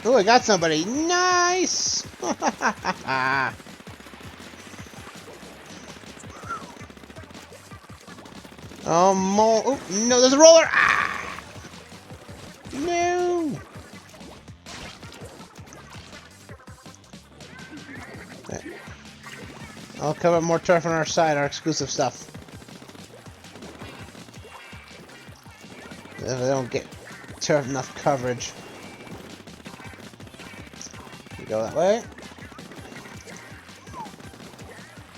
Oh, I got somebody. Nice! Oh, more. Oh, no, there's a roller! Ah! No! I'll cover more turf on our side, our exclusive stuff. If I don't get turf enough coverage. We go that way.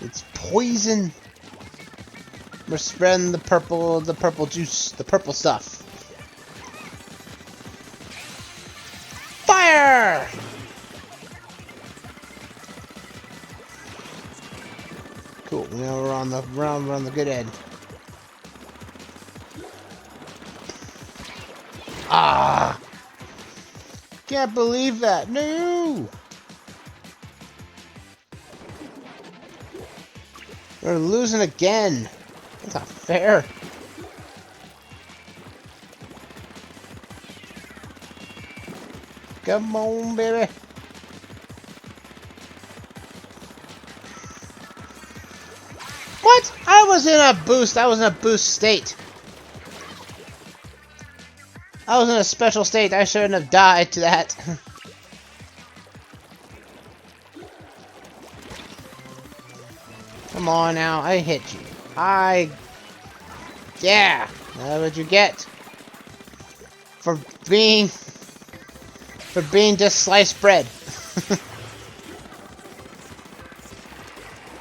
It's poison. We're spreading the purple juice, the purple stuff. Fire! Cool. Now we're on the good end. Ah! Can't believe that. No! We're losing again. That's not fair. Come on, baby. What? I was in a boost. I was in a boost state. I was in a special state. I shouldn't have died to that. Come on now. I hit you. Yeah. That's what you get. For being just sliced bread.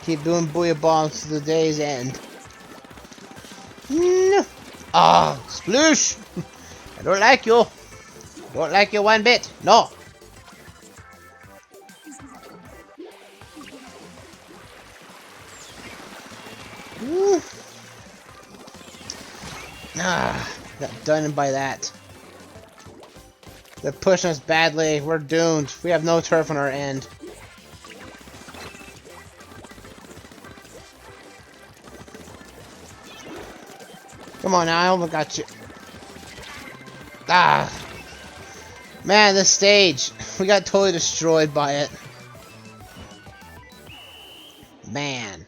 Keep doing booyah bombs to the day's end. No. Ah, sploosh! I don't like you. Don't like you one bit. No. Woo. Ah, got done by that. They're pushing us badly. We're doomed. We have no turf on our end. Come on now, I almost got you. Ah. Man, this stage. We got totally destroyed by it. Man.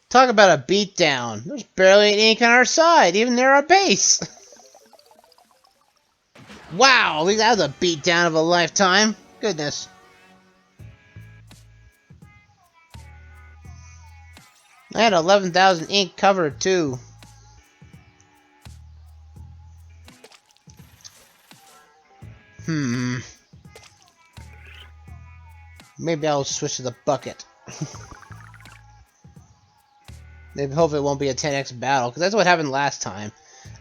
Talk about a beatdown. There's barely any ink on our side, even near our base. Wow, that was a beatdown of a lifetime. Goodness. I had 11,000 ink covered too. Maybe I'll switch to the bucket. Maybe hopefully it won't be a 10x battle, because that's what happened last time.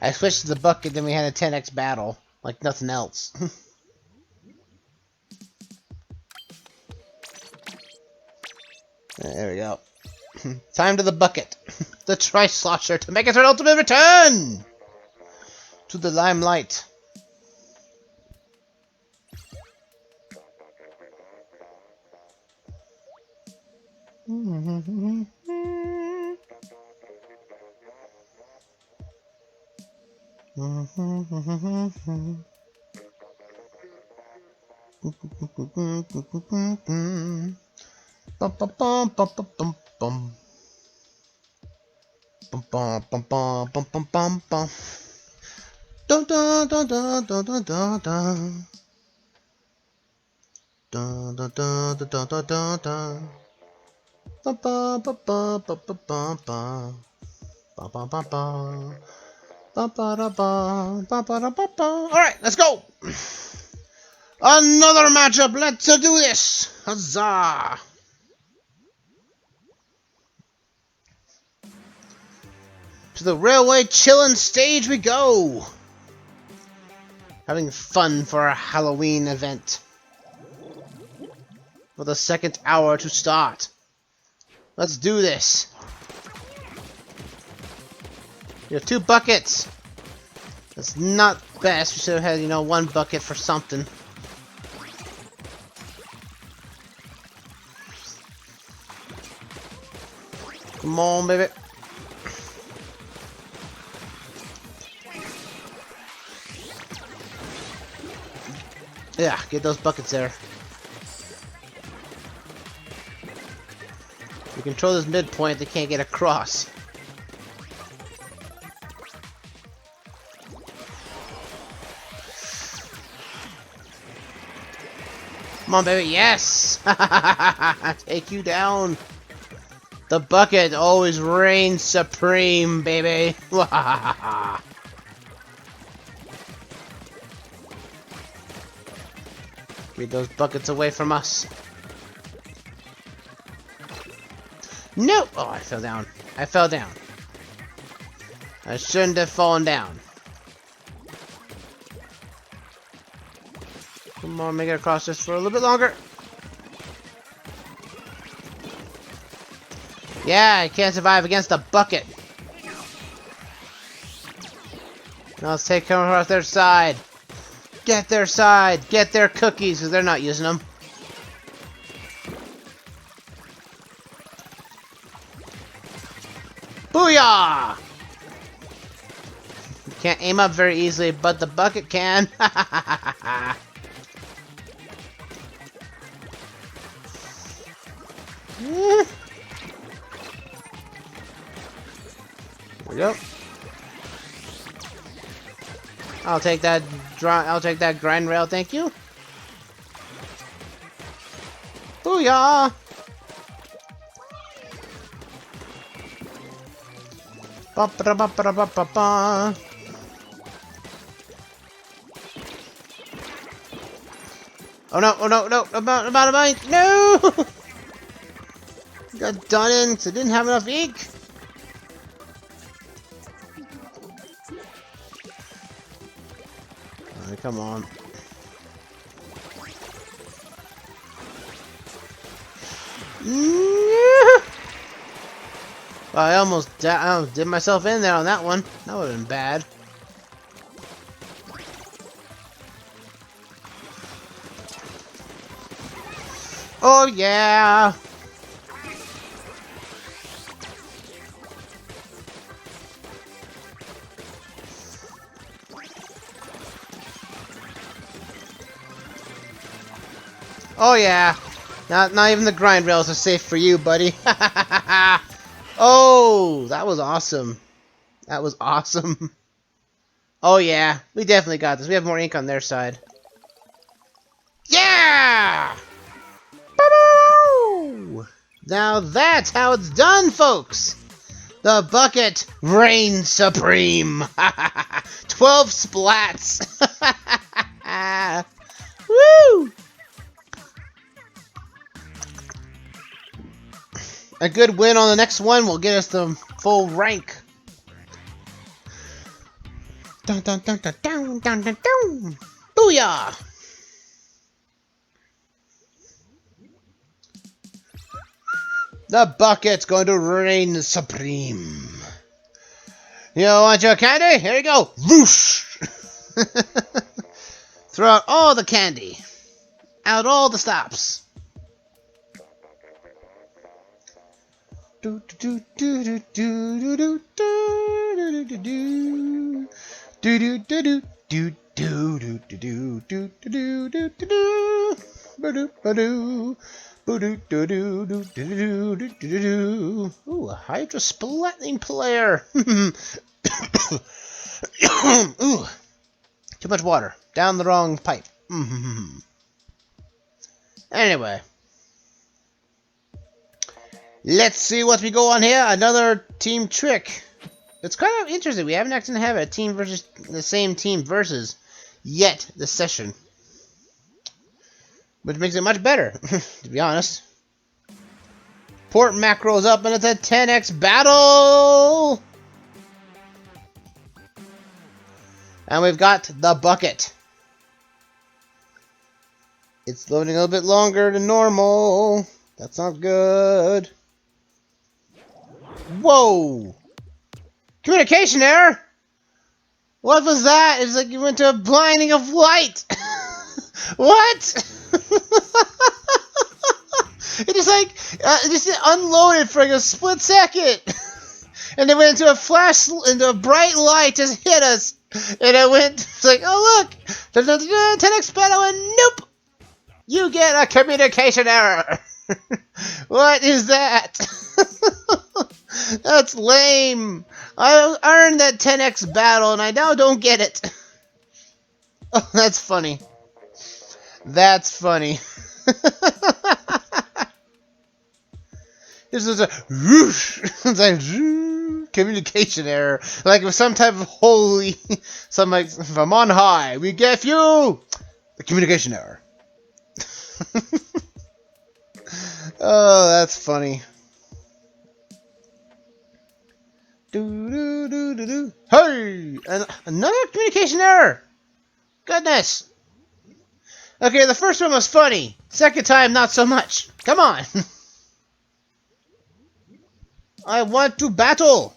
I switched to the bucket, then we had a 10x battle, like nothing else. There we go. Time to the bucket. The Tri-Slosher to make its ultimate return to the limelight. Bum bum bum bum bum bum bum bum bum bum bum bum bum bum. Dun dun dun dun dun dun dun dun. Dun dun dun dun dun dun dun dun. Bum bum bum bum bum bum bum bum. Bum bum bum bum. Bum ba da bum. Bum ba da bum bum. All right, let's go. Another matchup. Let's do this. Huzzah! To the railway chillin' stage we go! Having fun for our Halloween event. For the second hour to start. Let's do this. You have 2 buckets. That's not best. We should have had, you know, 1 bucket for something. Come on, baby. Yeah, get those buckets there. We control this midpoint, they can't get across. Come on, baby, yes! Take you down. The bucket always reigns supreme, baby. Get those buckets away from us. No! Oh, I fell down. I fell down. I shouldn't have fallen down. Come on, make it across this for a little bit longer. Yeah, I can't survive against the bucket. Now let's take them across their side. Get their side. Get their cookies, because they're not using them. Booyah! You can't aim up very easily, but the bucket can. There we go. I'll take that grind rail, thank you. Booyah! Ba ba ba ba ba ba ba. Oh no! Oh no! No! About a bike! No! Got done in because I didn't have enough ink. Alright, come on. Well, I almost did myself in there on that one. That would have been bad. Oh yeah! Oh yeah. Not even the grind rails are safe for you, buddy. Oh, that was awesome. That was awesome. Oh yeah, we definitely got this. We have more ink on their side. Yeah! Boo! Now that's how it's done, folks. The bucket reigns supreme. 12 splats. Woo! A good win on the next one will get us the full rank. Dun dun dun dun dun dun dun dun. Booyah! The bucket's going to reign supreme. You want your candy? Here you go. Whoosh! Throw out all the candy. Out all the stops. Do do do do do do do do do do do do do do do do do do do do ba-do ba-do ba-do do do do do do do do. Ooh, a Hydra Splatting player. Ooh, too much water down the wrong pipe. Anyway, let's see what we go on here. Another team trick. It's kind of interesting. We haven't actually had a team versus the same team versus yet this session, which makes it much better, to be honest. Port macros up, and it's a 10x battle. And we've got the bucket. It's loading a little bit longer than normal. That's not good. Whoa! Communication error? What was that? It's like you went to a blinding of light. What? It just unloaded for like a split second. And then went into a flash, into a bright light just hit us. And it went, it's like, oh look! 10x battle, and nope! You get a communication error. What is that? That's lame. I earned that 10x battle and I now don't get it. Oh, that's funny. That's funny. This is a whoosh. It's like communication error. Like with some type of holy, some like from on high, we give you the communication error. Oh, that's funny. Do do do do do. Hey, and another communication error. Goodness. Okay, the first one was funny. Second time, not so much. Come on. I want to battle.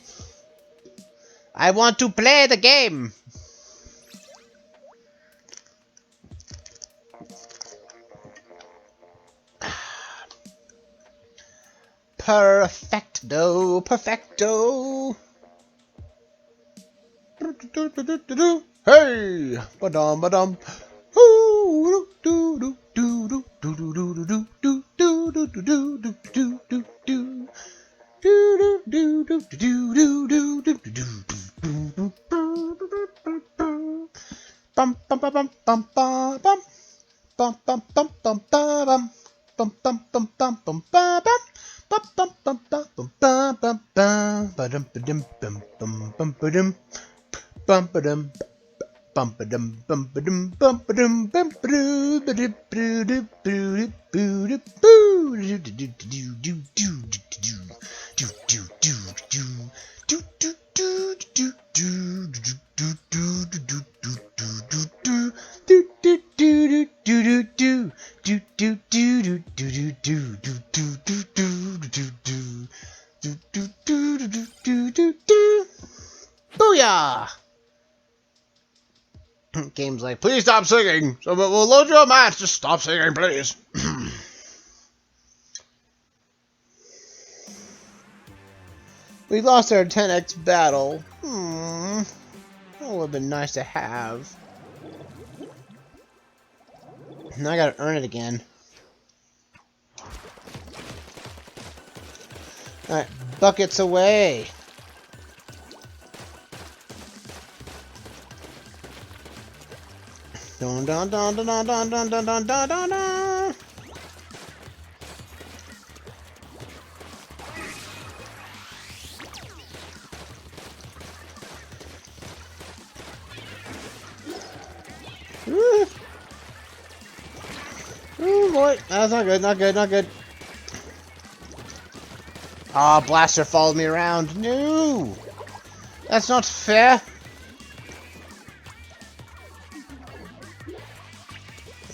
I want to play the game. Perfecto, perfecto. Hey, badum badum. Bum bum bum bum bum bum bum bum bum bum bum bum bum bum bum bum bum bum. Bum bum bum bum bum bum bum bum ba-dum ba-dum bum bum bum ba-dum bum ba-dum bum ba-dum bum ba-dum bum ba-dum bum ba-dum ba-dum ba-dum ba-dum ba-dum Booyah! Game's like, please stop singing. So we'll load your match. Just stop singing, please. We lost our 10x battle. That would have been nice to have. Now I gotta earn it again. Alright, buckets away. Dun dun dun dun dun dun dun dun dun dun dun dun. Ooh, boy. That's not good, not good, not good. Ah, Blaster followed me around. No! That's not fair.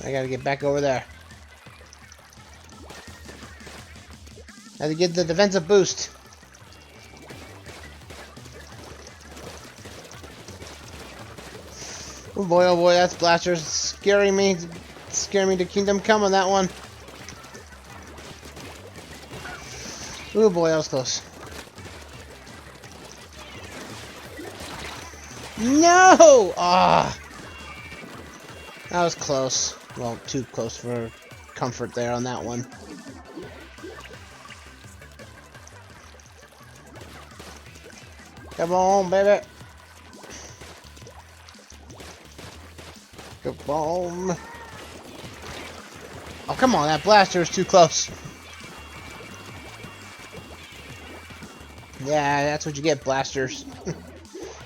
I gotta get back over there. I have to get the defensive boost. Oh boy, that's Blaster scaring me. Scaring me to Kingdom Come on that one. Oh boy, that was close. No! Ah! That was close. Well, too close for comfort there on that one. Come on, baby. Come on. Oh, come on, that Blaster is too close. Yeah, that's what you get, Blasters.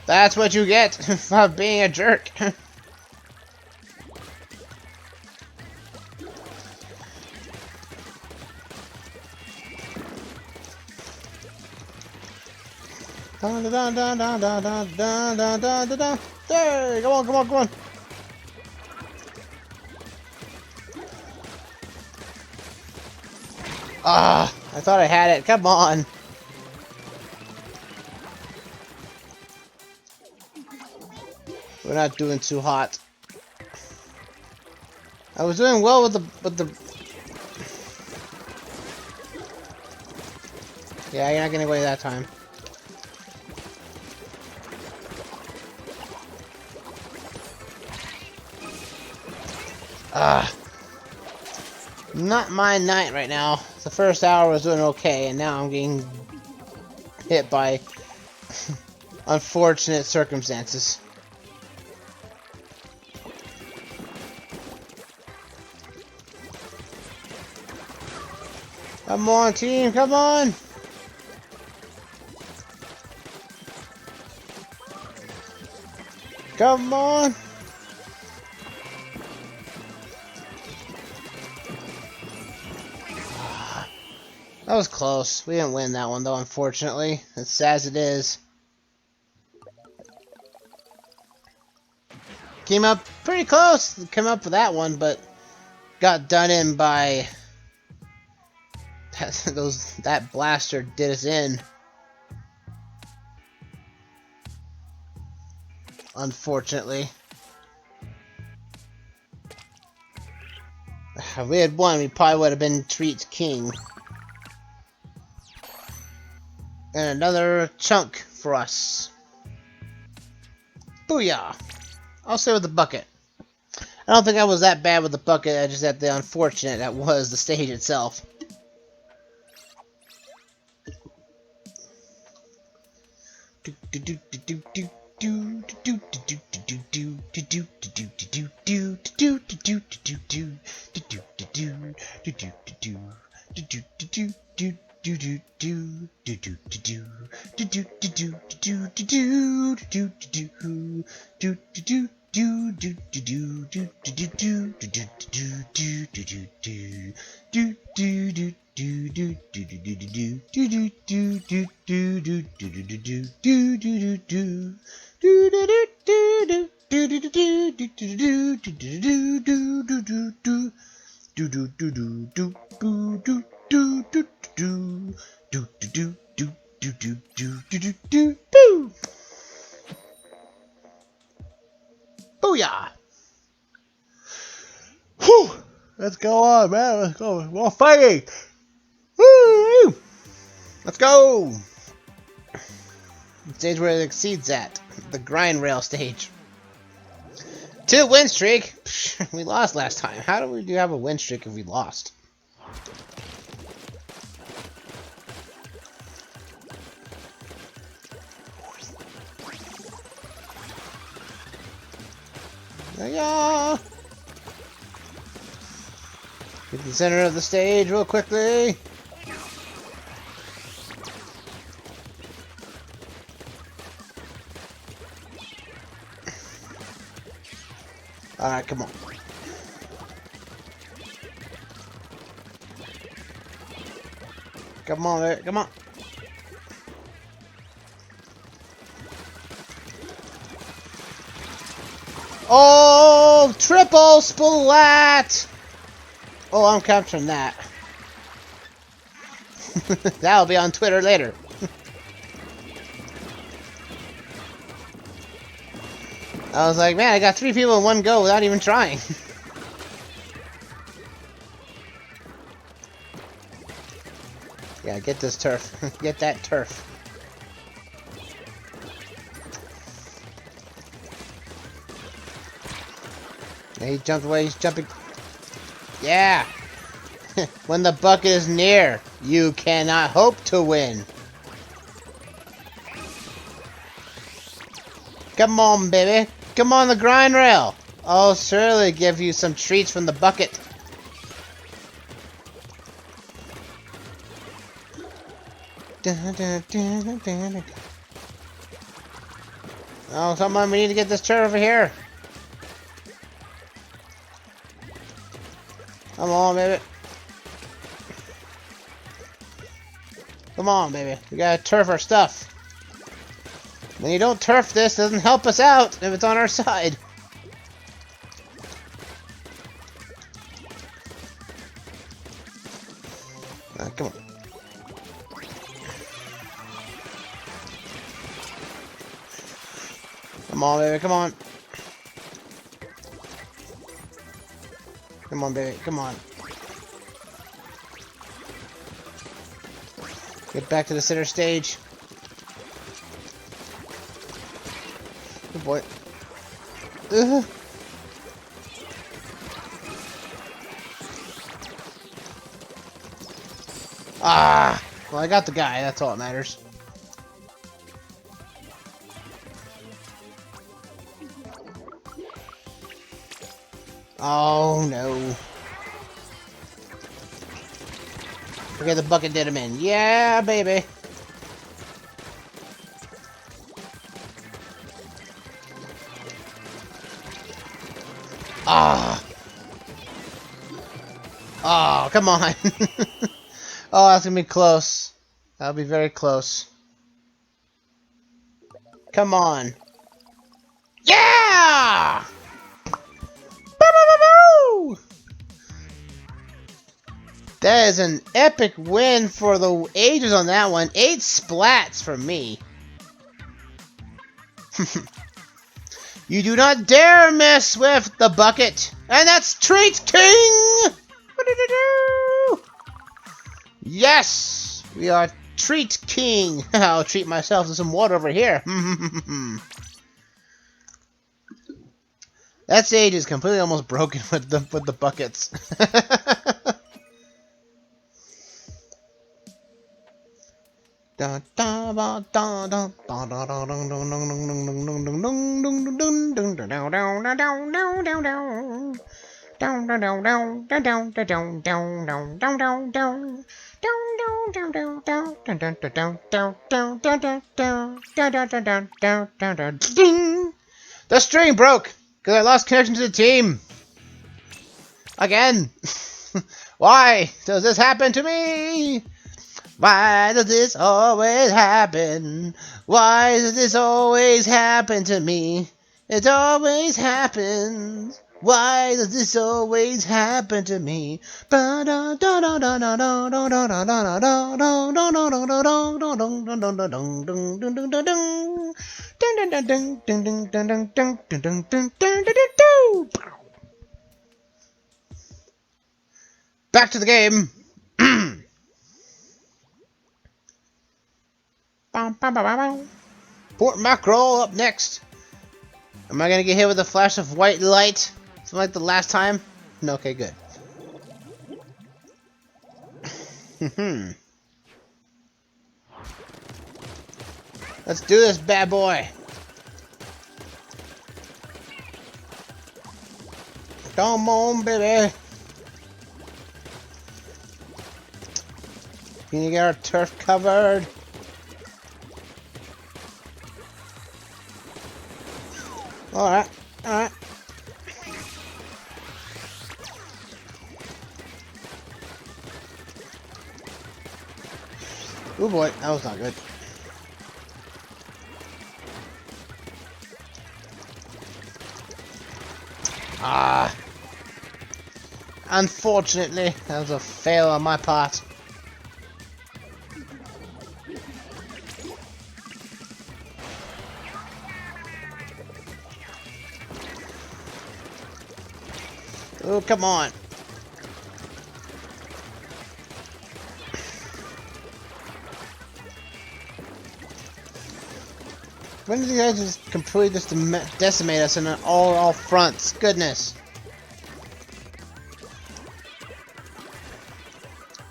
That's what you get for being a jerk. Dun dun dun dun dun dun dun dun dun dun dun. There, come on, come on, come on. Ah, I thought I had it. Come on. We're not doing too hot. I was doing well with the. Yeah, you're not getting away that time. Ah. Not my night right now. The first hour was doing okay, and now I'm getting hit by unfortunate circumstances. Come on, team, come on! Come on! That was close. We didn't win that one, though, unfortunately. As sad as it is. Came up pretty close. Came up with that one, but got done in by that Blaster did us in. Unfortunately. If we had won, we probably would have been Treat's king. And another chunk for us. Booyah! I'll stay with the bucket. I don't think I was that bad with the bucket, I just had the unfortunate that was the stage itself. Booyah! Whew! Let's go on, man. Let's go. More fighting! Woo! Let's go! The stage where it exceeds at. The grind rail stage. 2 win streak! Psh, we lost last time. How do we have a win streak if we lost? Yeah. Get to the center of the stage real quickly. Alright, come on. Come on, baby. Come on. Oh, triple splat! Oh, I'm capturing that. That'll be on Twitter later. I was like, man, I got 3 people in one go without even trying. Yeah, get this turf. Get that turf. Yeah, he jumped away. He's jumping. Yeah! When the bucket is near, you cannot hope to win. Come on, baby. Come on the grind rail. I'll surely give you some treats from the bucket. Oh, come on, we need to get this turret over here. Come on, baby. Come on, baby. We gotta turf our stuff. When you don't turf this, it doesn't help us out if it's on our side. Come on. Come on, baby, come on. Come on, baby, come on. Get back to the center stage. Good boy. Ah! Well, I got the guy, that's all that matters. Oh no. Okay, the bucket did him in. Yeah, baby. Ah. Oh, come on. Oh, that's gonna be close. That'll be very close. Come on. Yeah! That is an epic win for the ages on that one. 8 splats for me. You do not dare mess with the bucket. And that's Treat King! Yes! We are Treat King. I'll treat myself to some water over here. That stage is completely almost broken with the buckets. The string broke because I lost connection to the team. Again. Why does this happen to me? Why does this always happen? Why does this always happen to me? It always happens. Why does this always happen to me? Back to the game. Port mackerel up next. Am I gonna get hit with a flash of white light? Something like the last time? No, okay, good. Let's do this, bad boy. Come on, baby. Can you get our turf covered? Alright, alright. Oh boy, that was not good. Ah. Unfortunately, that was a fail on my part. Oh, come on. When did you guys just completely just decimate us on all fronts? Goodness.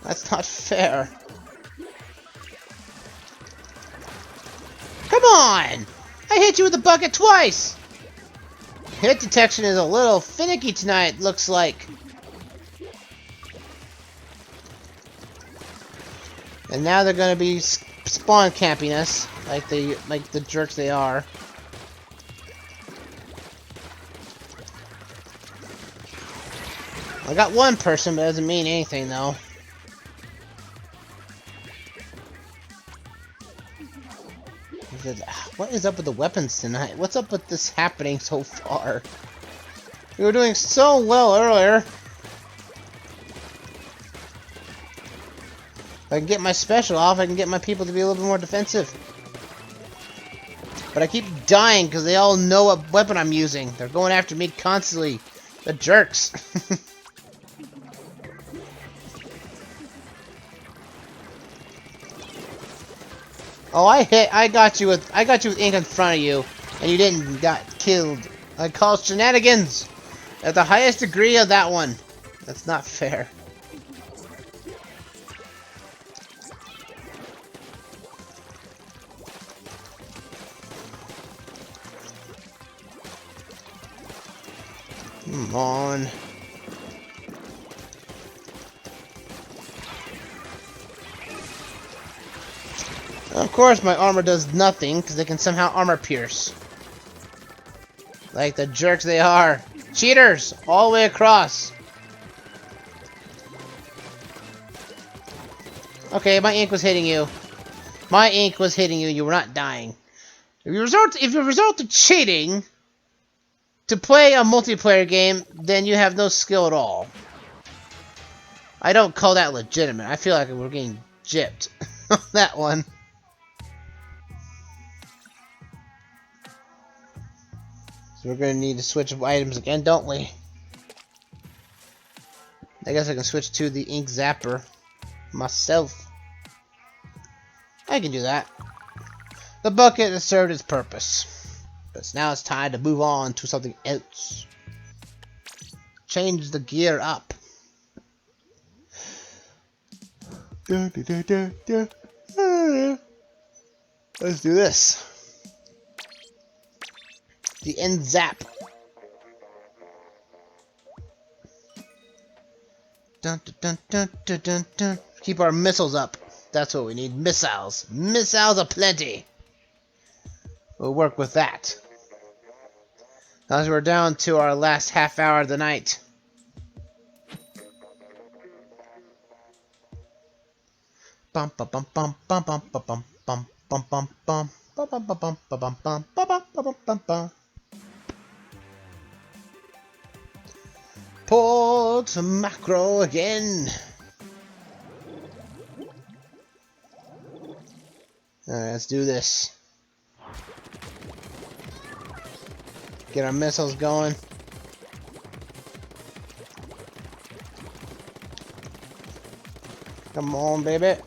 That's not fair. Come on! I hit you with the bucket twice! Hit detection is a little finicky tonight, looks like. And now they're gonna be spawn camping us, like the jerks they are. I got one person, but it doesn't mean anything though. What is up with the weapons tonight? What's up with this happening so far? We were doing so well earlier. If I can get my special off, I can get my people to be a little bit more defensive. But I keep dying because they all know what weapon I'm using. They're going after me constantly. The jerks. Oh, I got you with ink in front of you, and you didn't got killed. I call shenanigans at the highest degree of that one. That's not fair. Come on. Of course my armor does nothing, because they can somehow armor pierce. Like the jerks they are. Cheaters! All the way across. Okay, my ink was hitting you. My ink was hitting you, you were not dying. If you resort to cheating to play a multiplayer game, then you have no skill at all. I don't call that legitimate. I feel like we're getting gypped on that one. So we're gonna need to switch items again, don't we? I guess I can switch to the ink zapper myself. I can do that. The bucket has served its purpose. But now it's time to move on to something else. Change the gear up. Let's do this. The end zap. Dun, dun, dun, dun, dun, dun. Keep our missiles up. That's what we need. Missiles. Missiles aplenty. We'll work with that. As we're down to our last half hour of the night. Bum bum bum bum bum bum bum bum bum bum bum bum bum bum bum bum bum bum bum bum. Pull to macro again. Alright, let's do this. Get our missiles going. Come on, baby.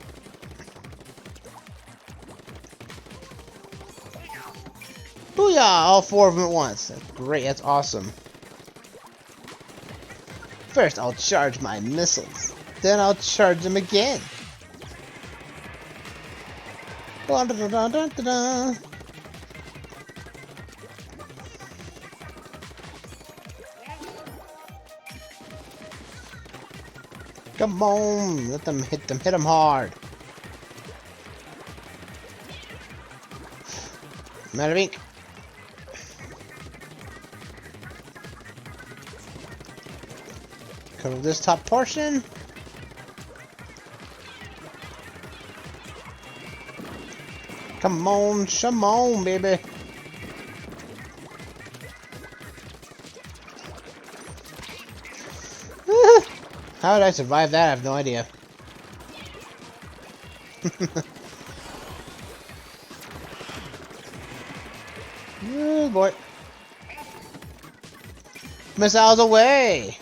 Booyah! All four of them at once. That's great. That's awesome. First, I'll charge my missiles. Then I'll charge them again. Dun, dun, dun, dun, dun, dun. Come on, let them hit them. Hit them hard. I'm out of ink. Cover this top portion. Come on, baby. How did I survive that? I have no idea. Oh boy. Missiles away!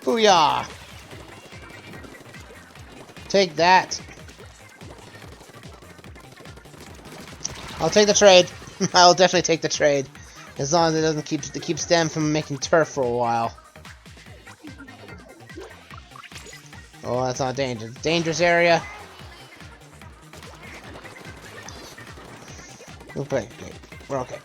Booyah! Take that. I'll take the trade. I'll definitely take the trade. As long as it doesn't keep them from making turf for a while. Oh, that's not dangerous. Dangerous area. Okay, we're okay.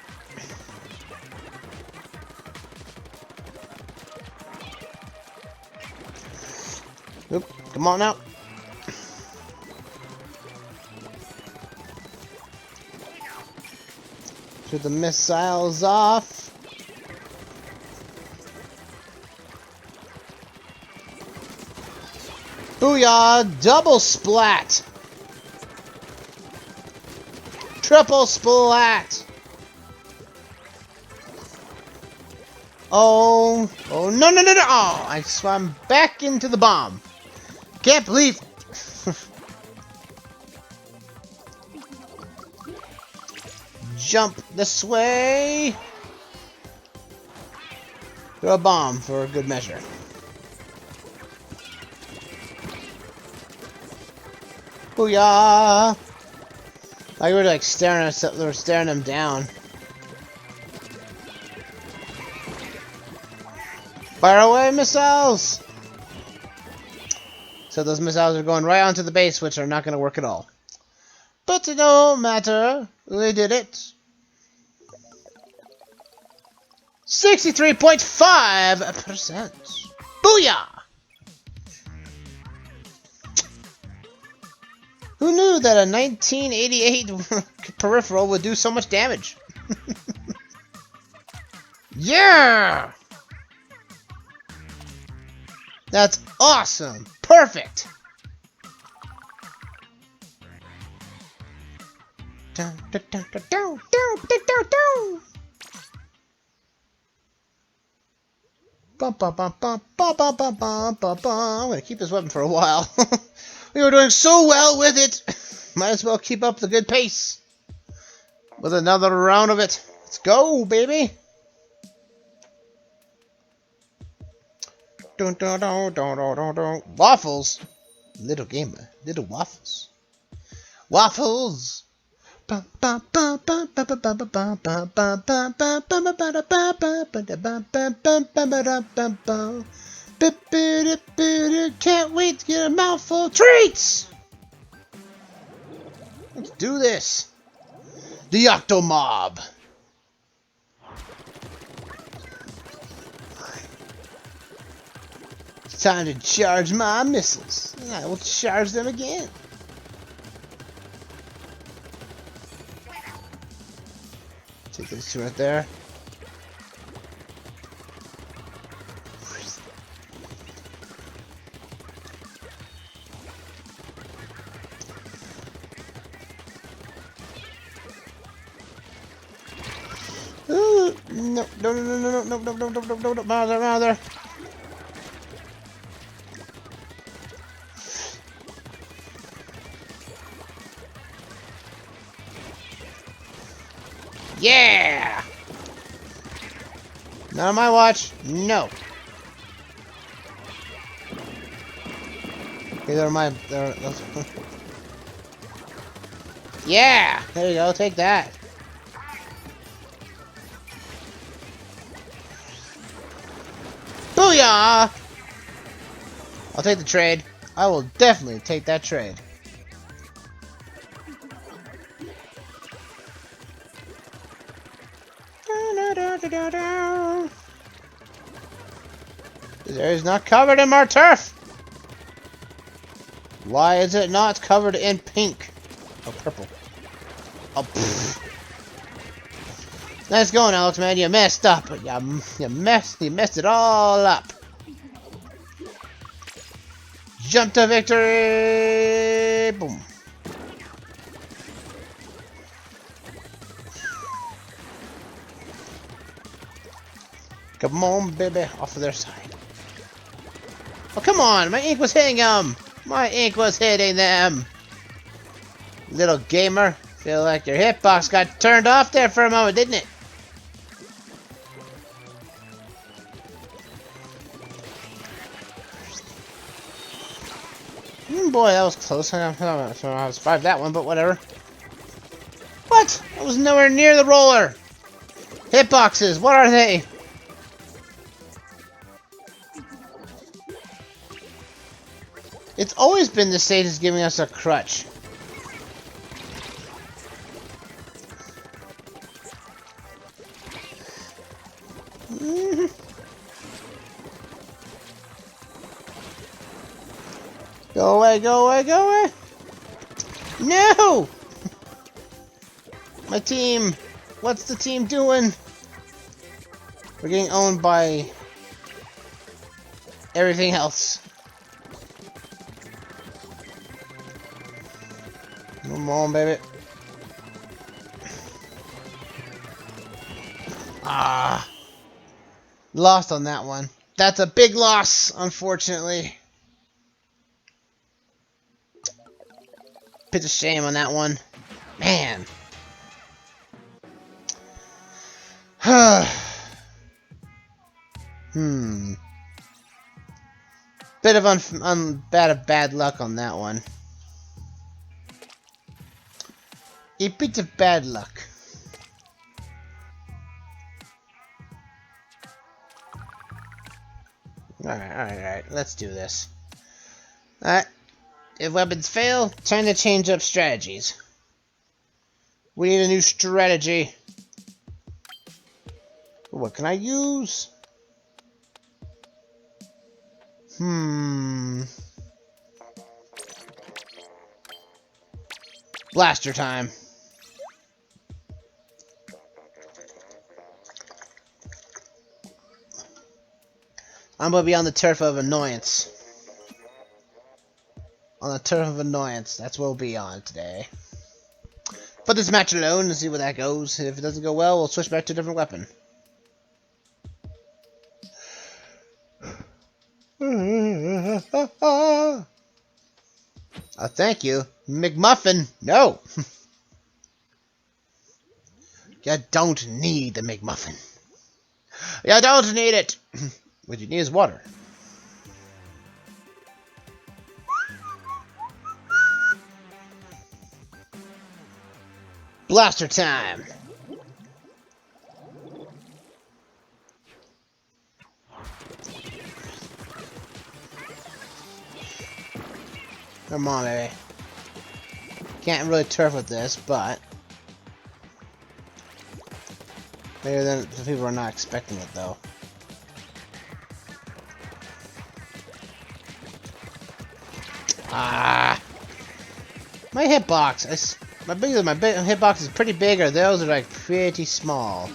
Oop, come on now. Shoot the missiles off. Booyah! Double splat! Triple splat! Oh, no, no, no, no! Oh, I swam back into the bomb. Can't believe. Jump this way. Throw a bomb for a good measure. Booyah! Like we're like staring at us, we're staring them down. Fire away, missiles! So those missiles are going right onto the base, which are not going to work at all. But it don't matter. We did it. 63.5%. Booyah! Who knew that a 1988 peripheral would do so much damage? Yeah! That's awesome! Perfect! I'm gonna keep this weapon for a while. We were doing so well with it! Might as well keep up the good pace. With another round of it. Let's go, baby! Dun, dun, dun, dun, dun, dun, dun. Waffles? Little gamer. Little waffles. Waffles! Can't wait to get a mouthful of treats! Let's do this! The Octomob! It's time to charge my missiles. And I will charge them again. Take those two right there. Ooh, no, no, no, no, no, no, no, no, no, no, no, no, out there. Yeah! Not on my watch. No. Okay, they're my. Yeah! There you go. Take that. Booyah! I'll take the trade. I will definitely take that trade. This area is not covered in our turf. Why is it not covered in pink? Oh, purple. Oh, pfft. Nice going, Alexman. You messed up. You messed it all up. Jump to victory! Boom. Come on, baby, off of their side. Oh, come on! My ink was hitting them! My ink was hitting them! Little gamer, feel like your hitbox got turned off there for a moment, didn't it? Boy, that was close. I was 5 that one, but whatever. What? I was nowhere near the roller! Hitboxes, what are they? It's always been the stage is giving us a crutch. Go away, go away, go away! No! My team! What's the team doing? We're getting owned by everything else. Come on, baby. Ah. Lost on that one. That's a big loss, unfortunately. Bit of shame on that one. Man. Bit of bad luck on that one. A bit of bad luck. Alright, let's do this. Alright. If weapons fail, time to change up strategies. We need a new strategy. What can I use? Blaster time. I'm gonna be on the turf of annoyance. On the turf of annoyance. That's what we'll be on today. Put this match alone and see where that goes. If it doesn't go well, we'll switch back to a different weapon. Thank you. McMuffin. No. You don't need the McMuffin. You don't need it. What you need is water. Blaster time. Come on, baby. Can't really turf with this, but maybe then the people are not expecting it though. Ah, my hitbox. My hitbox is pretty big, or those are like pretty small,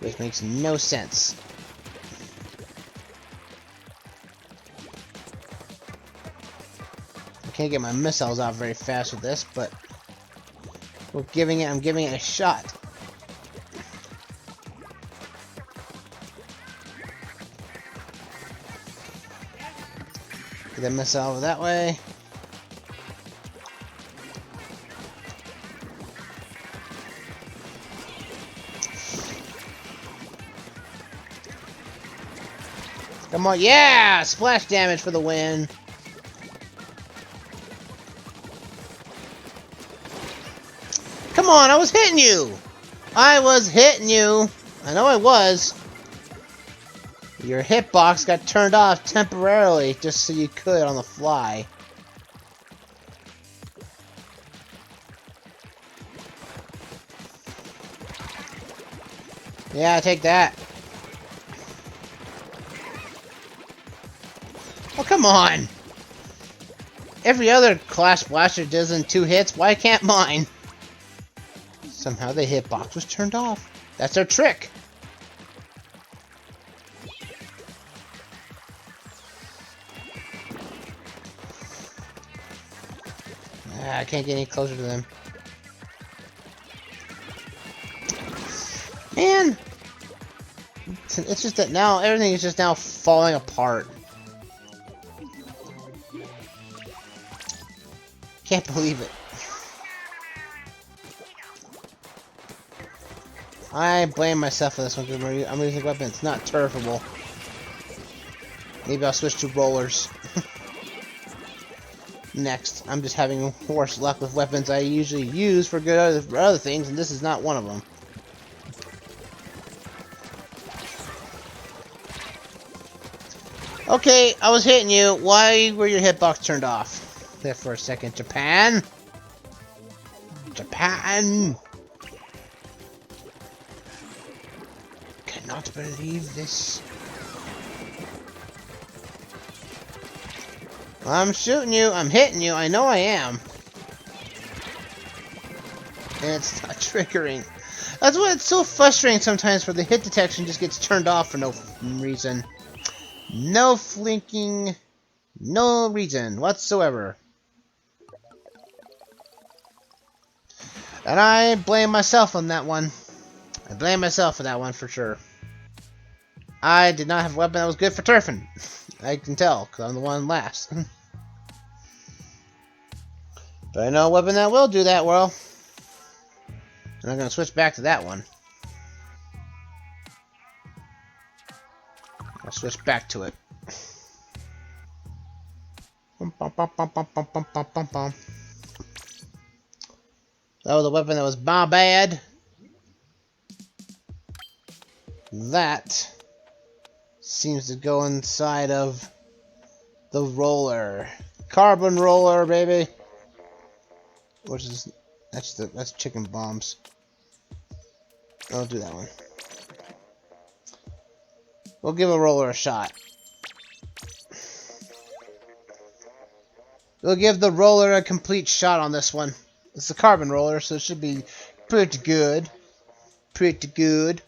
which makes no sense. I can't get my missiles out very fast with this, but I'm giving it a shot. Get that missile over that way. Come on, yeah! Splash damage for the win. Come on, I was hitting you! I was hitting you! I know I was. Your hitbox got turned off temporarily just so you could on the fly. Yeah, take that. Oh, come on! Every other Clash Blaster does in 2 hits, why can't mine? Somehow the hitbox was turned off. That's their trick! I can't get any closer to them. Man! It's just that now, everything is just now falling apart. Can't believe it. I blame myself for this one because I'm using a weapon. It's not turfable. Maybe I'll switch to rollers. Next, I'm just having worse luck with weapons I usually use for other things, and this is not one of them. Okay, I was hitting you. Why were your hitbox turned off? There for a second. Japan? Japan! Cannot believe this. I'm shooting you. I'm hitting you. I know I am. And it's not triggering. That's why it's so frustrating sometimes where the hit detection just gets turned off for no reason. No flinking. No reason whatsoever. And I blame myself on that one. I blame myself for that one for sure. I did not have a weapon that was good for turfing. I can tell, because I'm the one last. But I know a weapon that will do that well. And I'm going to switch back to that one. I'll switch back to it. That was a weapon that was bad. That seems to go inside of the roller. Carbon roller, baby. Which is that's chicken bombs. I'll do that one. We'll give a roller a shot. We'll give the roller a complete shot on this one. It's a carbon roller, so it should be pretty good. Pretty good.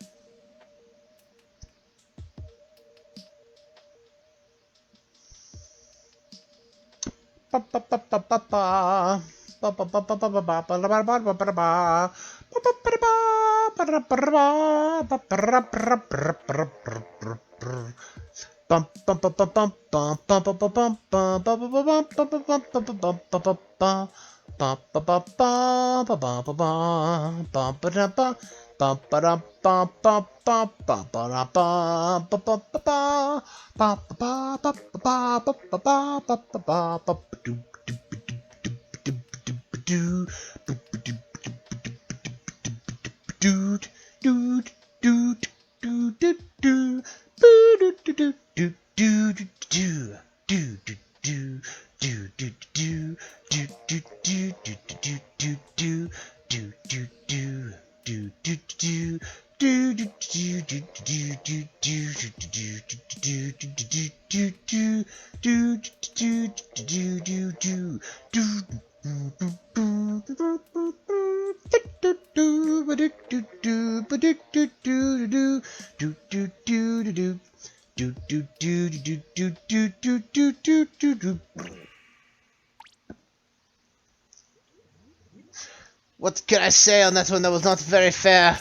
What can I say on that one that was not very fair?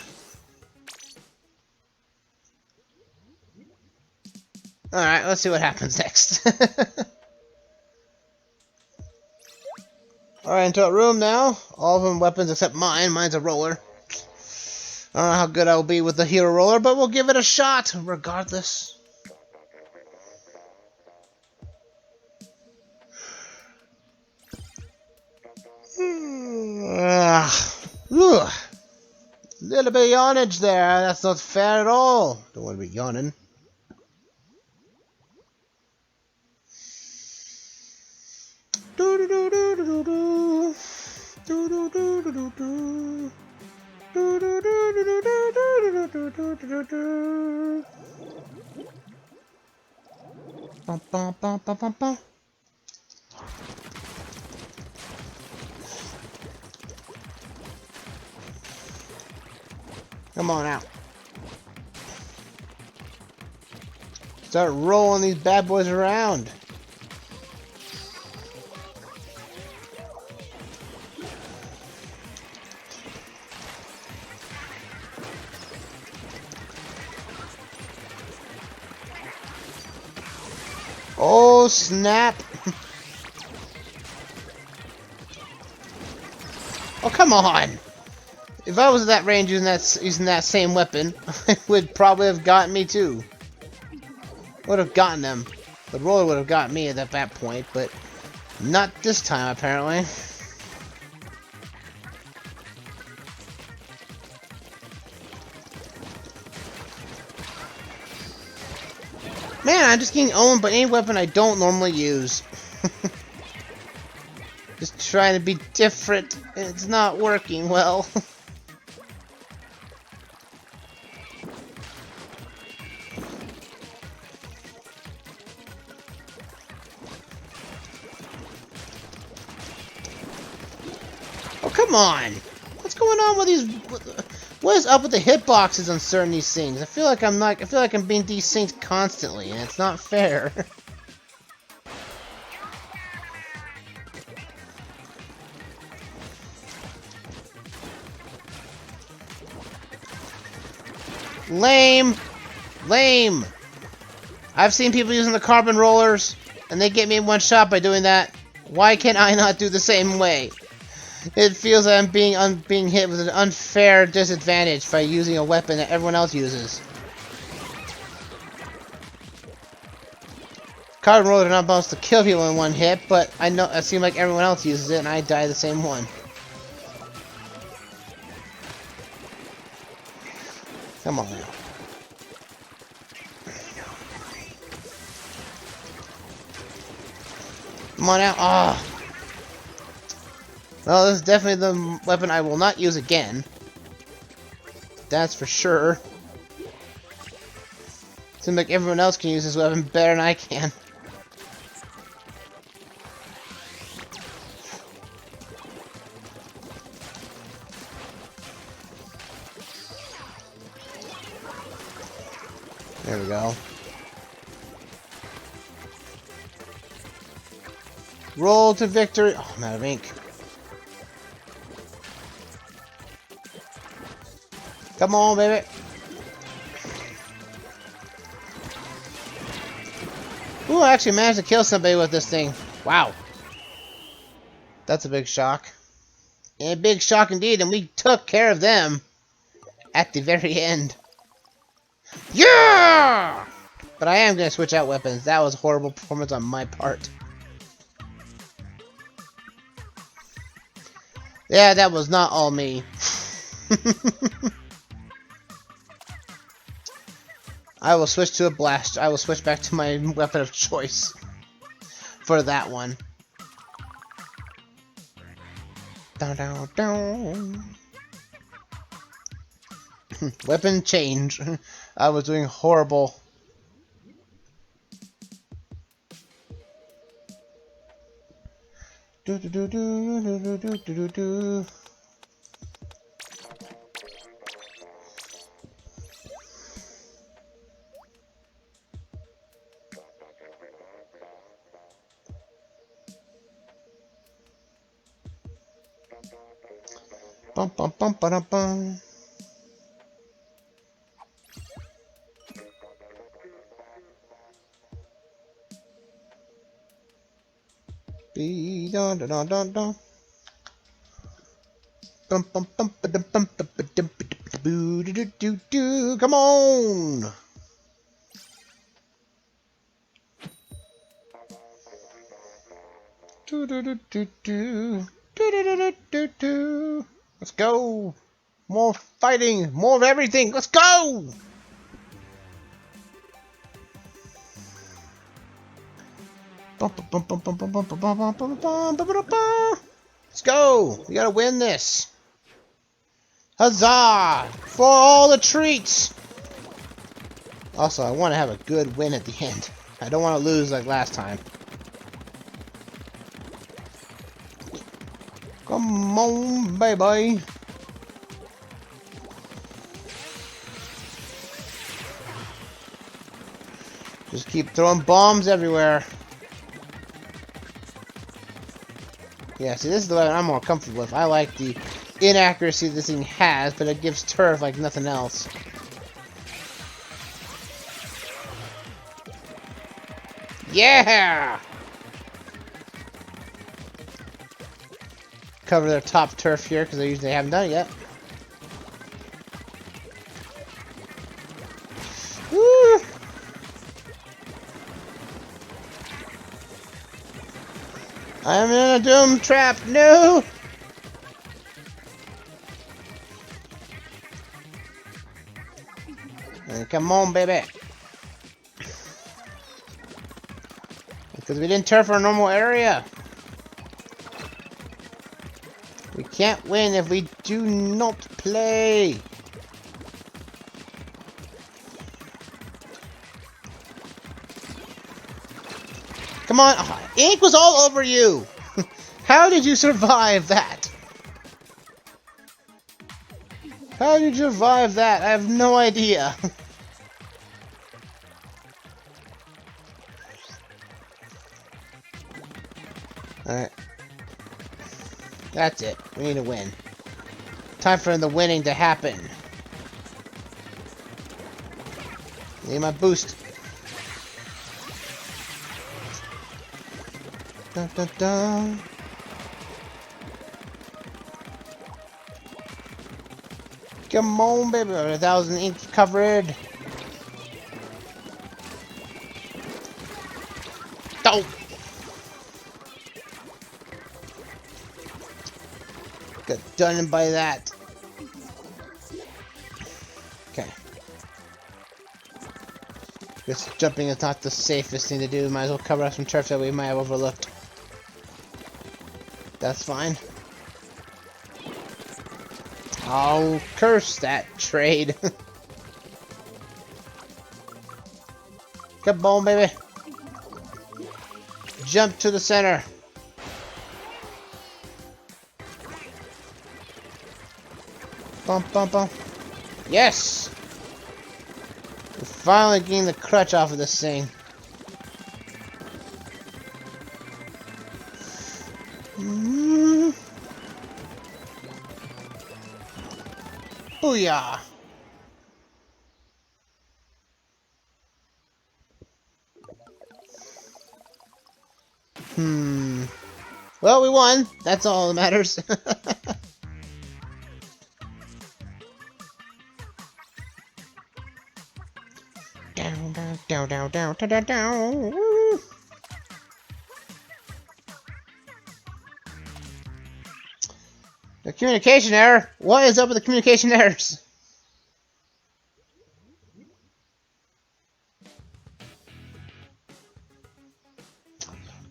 Alright, let's see what happens next. Alright, into a room now. All of them weapons except mine. Mine's a roller. I don't know how good I will be with the hero roller, but we'll give it a shot, regardless. Little bit of yawnage there. That's not fair at all. Don't want to be yawning. Bum, bum, bum, bum, bum, bum. Come on out. Start rolling these bad boys around. Oh, snap. Oh, come on. If I was at that range using that same weapon, it would probably have gotten me too. Would have gotten them. The roller would have got me at that point, but not this time apparently. Man, I'm just getting owned by any weapon I don't normally use. Just trying to be different, and it's not working well. Oh, come on! What's going on with these? What is up with the hitboxes on certain these things? I feel like I'm being desynced constantly, and it's not fair. Lame! Lame! I've seen people using the carbon rollers, and they get me in one shot by doing that. Why can't I not do the same way? It feels like I'm being hit with an unfair disadvantage by using a weapon that everyone else uses. Carbon rollers are not supposed to kill people in one hit, but it seems like everyone else uses it, and I die the same one. Come on now. Come on out. Ah. Oh. Well, this is definitely the weapon I will not use again. That's for sure. Seems like everyone else can use this weapon better than I can. There we go. Roll to victory. Oh, I'm out of ink. Come on, baby. Ooh, I actually managed to kill somebody with this thing. Wow. That's a big shock. A big shock indeed, and we took care of them at the very end. Yeah! But I am going to switch out weapons. That was a horrible performance on my part. Yeah, that was not all me. I will switch to a blast. I will switch back to my weapon of choice for that one. Down, down, down. Weapon change. I was doing horrible. Do do do do do do do do do. Bum bum bum ba dum bum. Be dun dun dun dun dun. Bum bum bum ba dum bum ba ba dum ba dum boo do do do do. Come on. Do do do do do. Do do do do do do. Let's go. More fighting, more of everything. Let's go. Let's go. We gotta win this. Huzzah! For all the treats! Also, I want to have a good win at the end. I don't want to lose like last time. Come on, baby. Just keep throwing bombs everywhere. Yeah, see, this is the one I'm more comfortable with. I like the inaccuracy this thing has, but it gives turf like nothing else. Yeah! Cover their top turf here because they usually haven't done it yet. Woo! I'm in a doom trap. No! Come on, baby. Because we didn't turf our normal area. We can't win if we do not play. Come on. Oh, ink was all over you. How did you survive that? How did you survive that? I have no idea. Alright. That's it. We need to win. Time for the winning to happen. Need my boost. Dun, dun, dun. Come on, baby. 1,000 ink covered. Oh! Got done by that. Okay. Guess jumping is not the safest thing to do. Might as well cover up some turf that we might have overlooked. That's fine. Oh, curse that trade. Come on, baby. Jump to the center. Bum, bum, bum. Yes! We're finally getting the crutch off of this thing. Booyah! Well, we won. That's all that matters. Down, down, down, down, down, down, down. Woo. The communication error. What is up with the communication errors?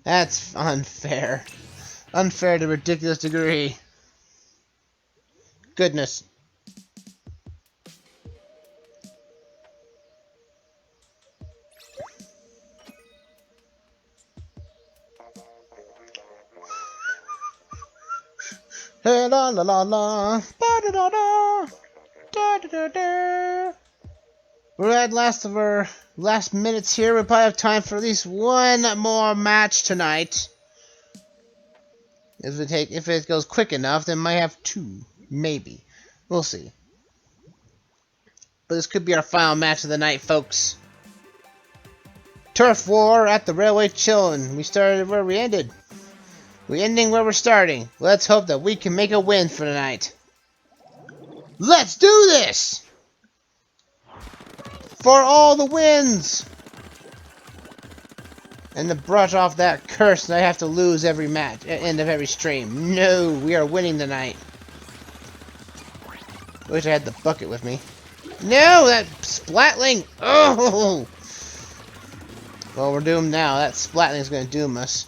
That's unfair. Unfair to a ridiculous degree. Goodness. Hey, la la la la. Ba da da da. Da da da da. We're at last minutes here. We probably have time for at least one more match tonight. If it goes quick enough, then might have two, maybe. We'll see. But this could be our final match of the night, folks. Turf War at the Railway Chillin'. We started where we ended. We're ending where we're starting. Let's hope that we can make a win for tonight. Let's do this! For all the wins! And to brush off that curse that I have to lose every match at the end of every stream. No, we are winning tonight. Wish I had the bucket with me. No, that Splatling! Oh! Well, we're doomed now. That Splatling is going to doom us.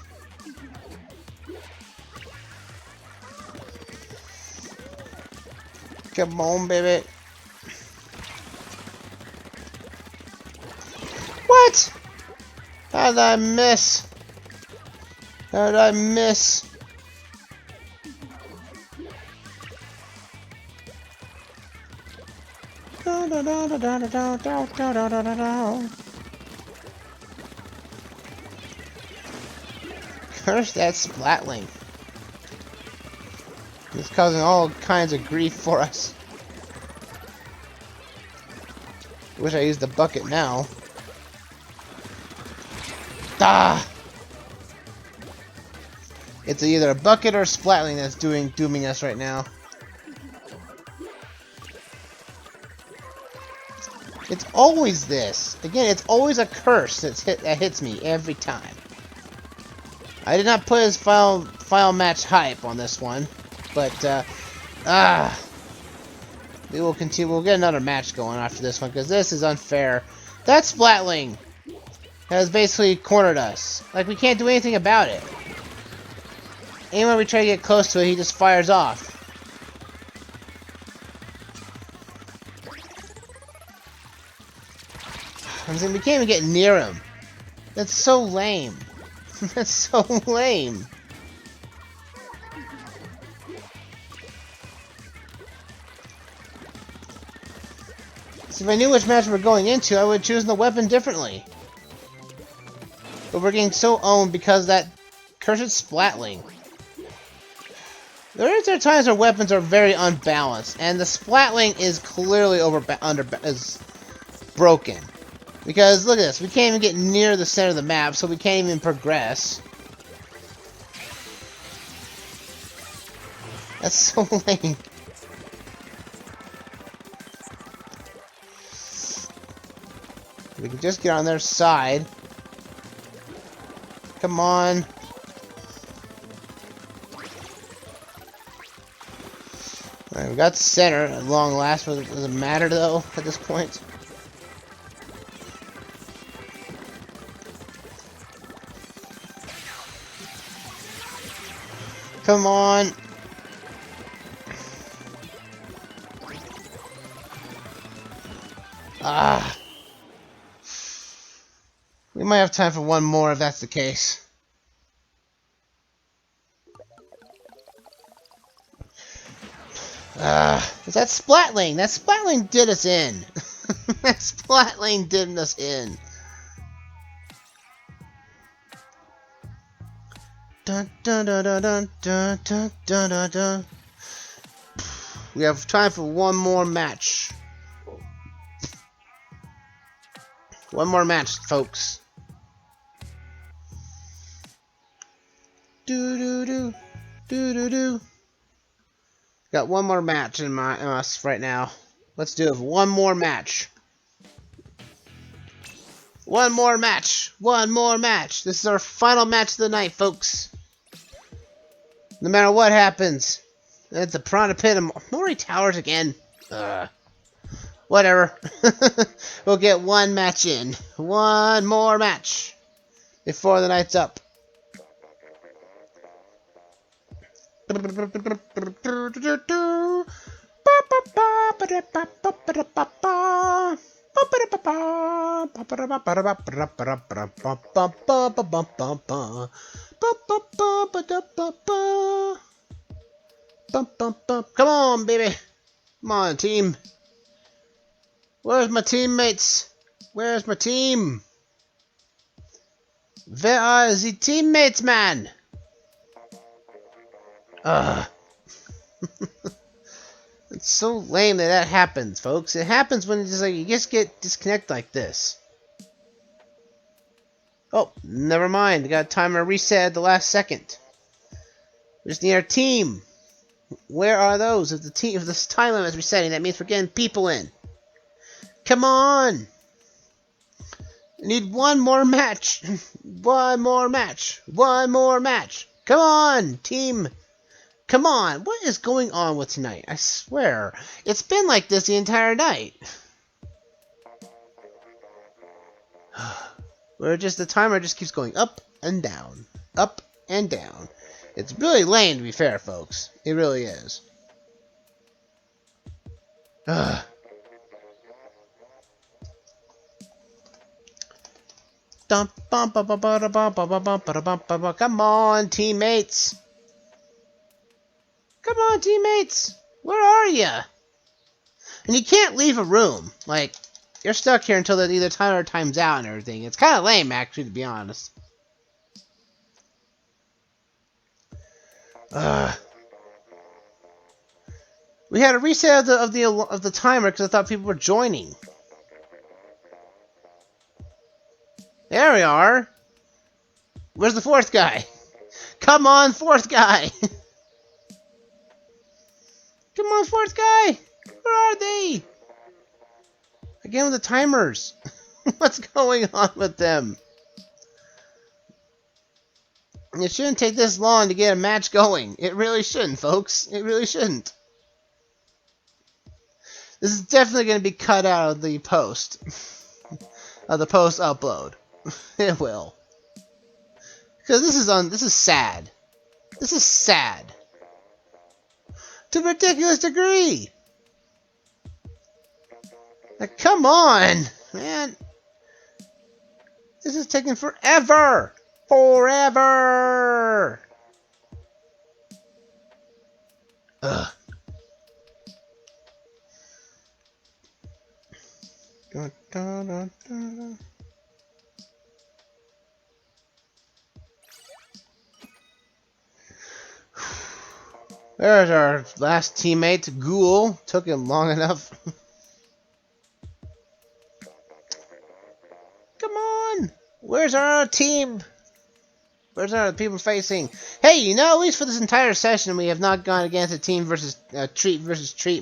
Come on, baby. What? How did I miss? How did I miss? Curse that Splatling. It's causing all kinds of grief for us. Wish I used the bucket now. Ah! It's either a bucket or a Splatling that's dooming us right now. It's always this. Again, it's always a curse that hits me every time. I did not put his final match hype on this one, but we will continue. We'll get another match going after this one because this is unfair. That Splatling has basically cornered us. Like, we can't do anything about it. Anyone we try to get close to it, he just fires off. I'm saying we can't even get near him. That's so lame. That's so lame. See, if I knew which match we're going into, I would choose the weapon differently. But we're getting so owned because of that cursed Splatling. There are times our weapons are very unbalanced, and the Splatling is clearly is broken. Because look at this, we can't even get near the center of the map, so we can't even progress. That's so lame. We can just get on their side. Come on. Alright, we got the center at long last, but does it matter though at this point? Come on. Ah. We might have time for one more if that's the case. Is that Splatling? That Splatling did us in. That Splatling did us in. Dun dun dun dun dun dun dun dun dun dun. We have time for one more match. One more match, folks. Do do do do do do. Got one more match in us right now. Let's do it. One more match. One more match. One more match. This is our final match of the night, folks. No matter what happens. It's a Piranha Pit of Mori Towers again. Whatever. We'll get one match in. One more match. Before the night's up. Come on, baby. Come on, team. Where's my teammates? Where's my team? Where are the teammates, man? It's so lame that happens, folks. It happens when you just get disconnected like this. Oh, never mind. We got a timer reset at the last second. We just need our team. Where are those? If this time limit is resetting, that means we're getting people in. Come on! I need one more match. One more match. One more match. Come on, team. Come on. What is going on with tonight? I swear. It's been like this the entire night. Where the timer just keeps going up and down. Up and down. It's really lame, to be fair, folks. It really is. Ugh. Come on, teammates! Come on, teammates! Where are ya? And you can't leave a room. Like, you're stuck here until either timer or time's out and everything. It's kind of lame, actually, to be honest. We had a reset of the timer because I thought people were joining. There we are. Where's the fourth guy? Come on, fourth guy. Come on, fourth guy. Where are they? Again with the timers. What's going on with them? It shouldn't take this long to get a match going. It really shouldn't, folks. It really shouldn't. This is definitely going to be cut out of the post. Of the post upload. It will. Because this is sad. This is sad. To a ridiculous degree. Like, come on, man. This is taking forever. Forever. Ugh. Dun, dun, dun, dun. There's our last teammate, Ghoul. Took him long enough. Come on! Where's our team? Where's our people facing? Hey, you know, at least for this entire session, we have not gone against a team versus treat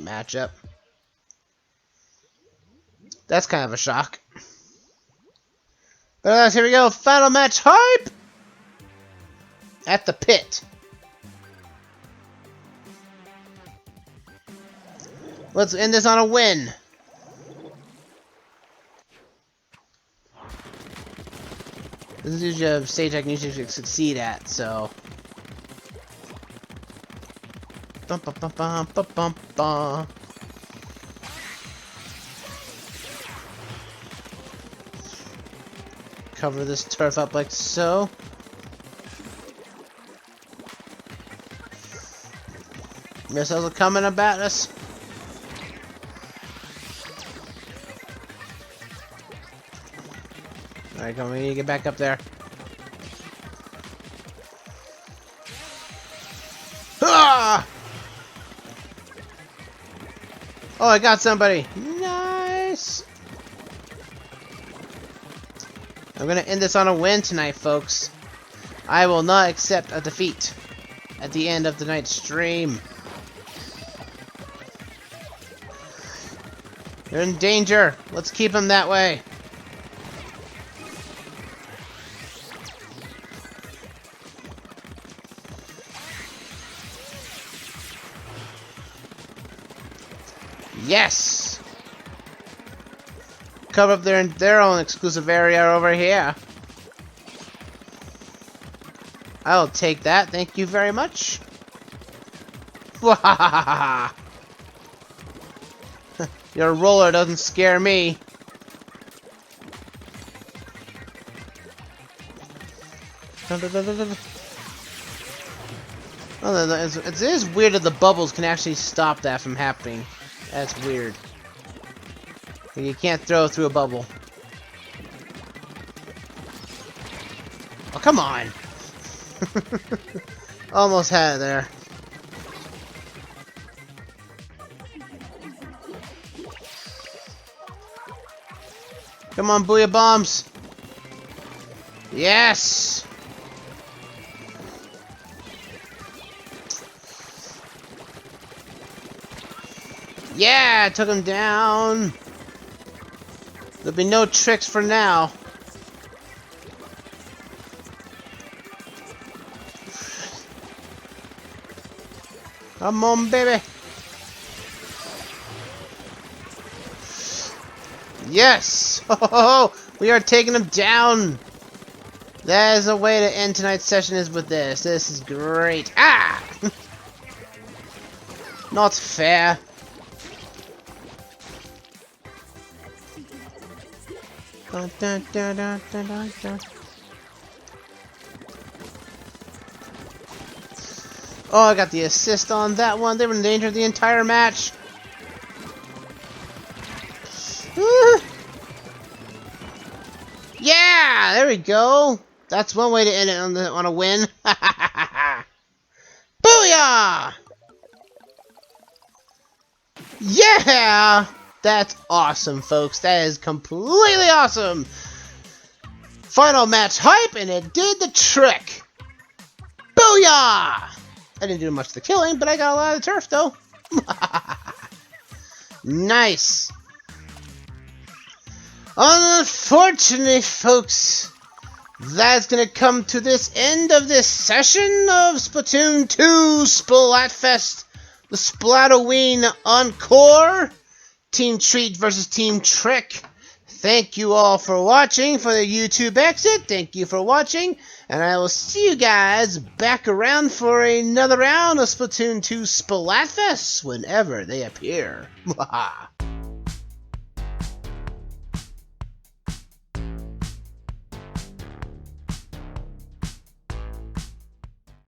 matchup. That's kind of a shock. But here we go. Final match hype! At the pit. Let's end this on a win. This is usually a stage I can usually succeed at, so. Bum, bum, bum, bum, bum, bum, bum. Cover this turf up like so. Missiles are coming about us. Alright, come on, we need to get back up there. Ah! Oh, I got somebody. Nice. I'm gonna end this on a win tonight, folks. I will not accept a defeat at the end of tonight's stream. They're in danger. Let's keep them that way. Yes! Cover up their own exclusive area over here. I'll take that, thank you very much. Your roller doesn't scare me. Oh, it is weird that the bubbles can actually stop that from happening. That's weird. You can't throw through a bubble. Oh, come on! Almost had it there. Come on, booyah bombs! Yes! Yeah, took him down. There'll be no tricks for now. Come on, baby. Yes! Oh, we are taking him down. That is a way to end tonight's session is with this. This is great. Ah! Not fair. Dun, dun, dun, dun, dun, dun, dun. Oh, I got the assist on that one. They were in danger the entire match. Yeah, there we go. That's one way to end it on a win. Booyah! Yeah! That's awesome, folks. That is completely awesome. Final match hype, and it did the trick. Booyah! I didn't do much of the killing, but I got a lot of the turf, though. Nice. Unfortunately, folks, that's gonna come to this end of this session of Splatoon 2 Splatfest, the Splatoween Encore, Team Treat versus Team Trick. Thank you all for watching for the YouTube exit. Thank you for watching, and I will see you guys back around for another round of Splatoon 2 Splatfest whenever they appear.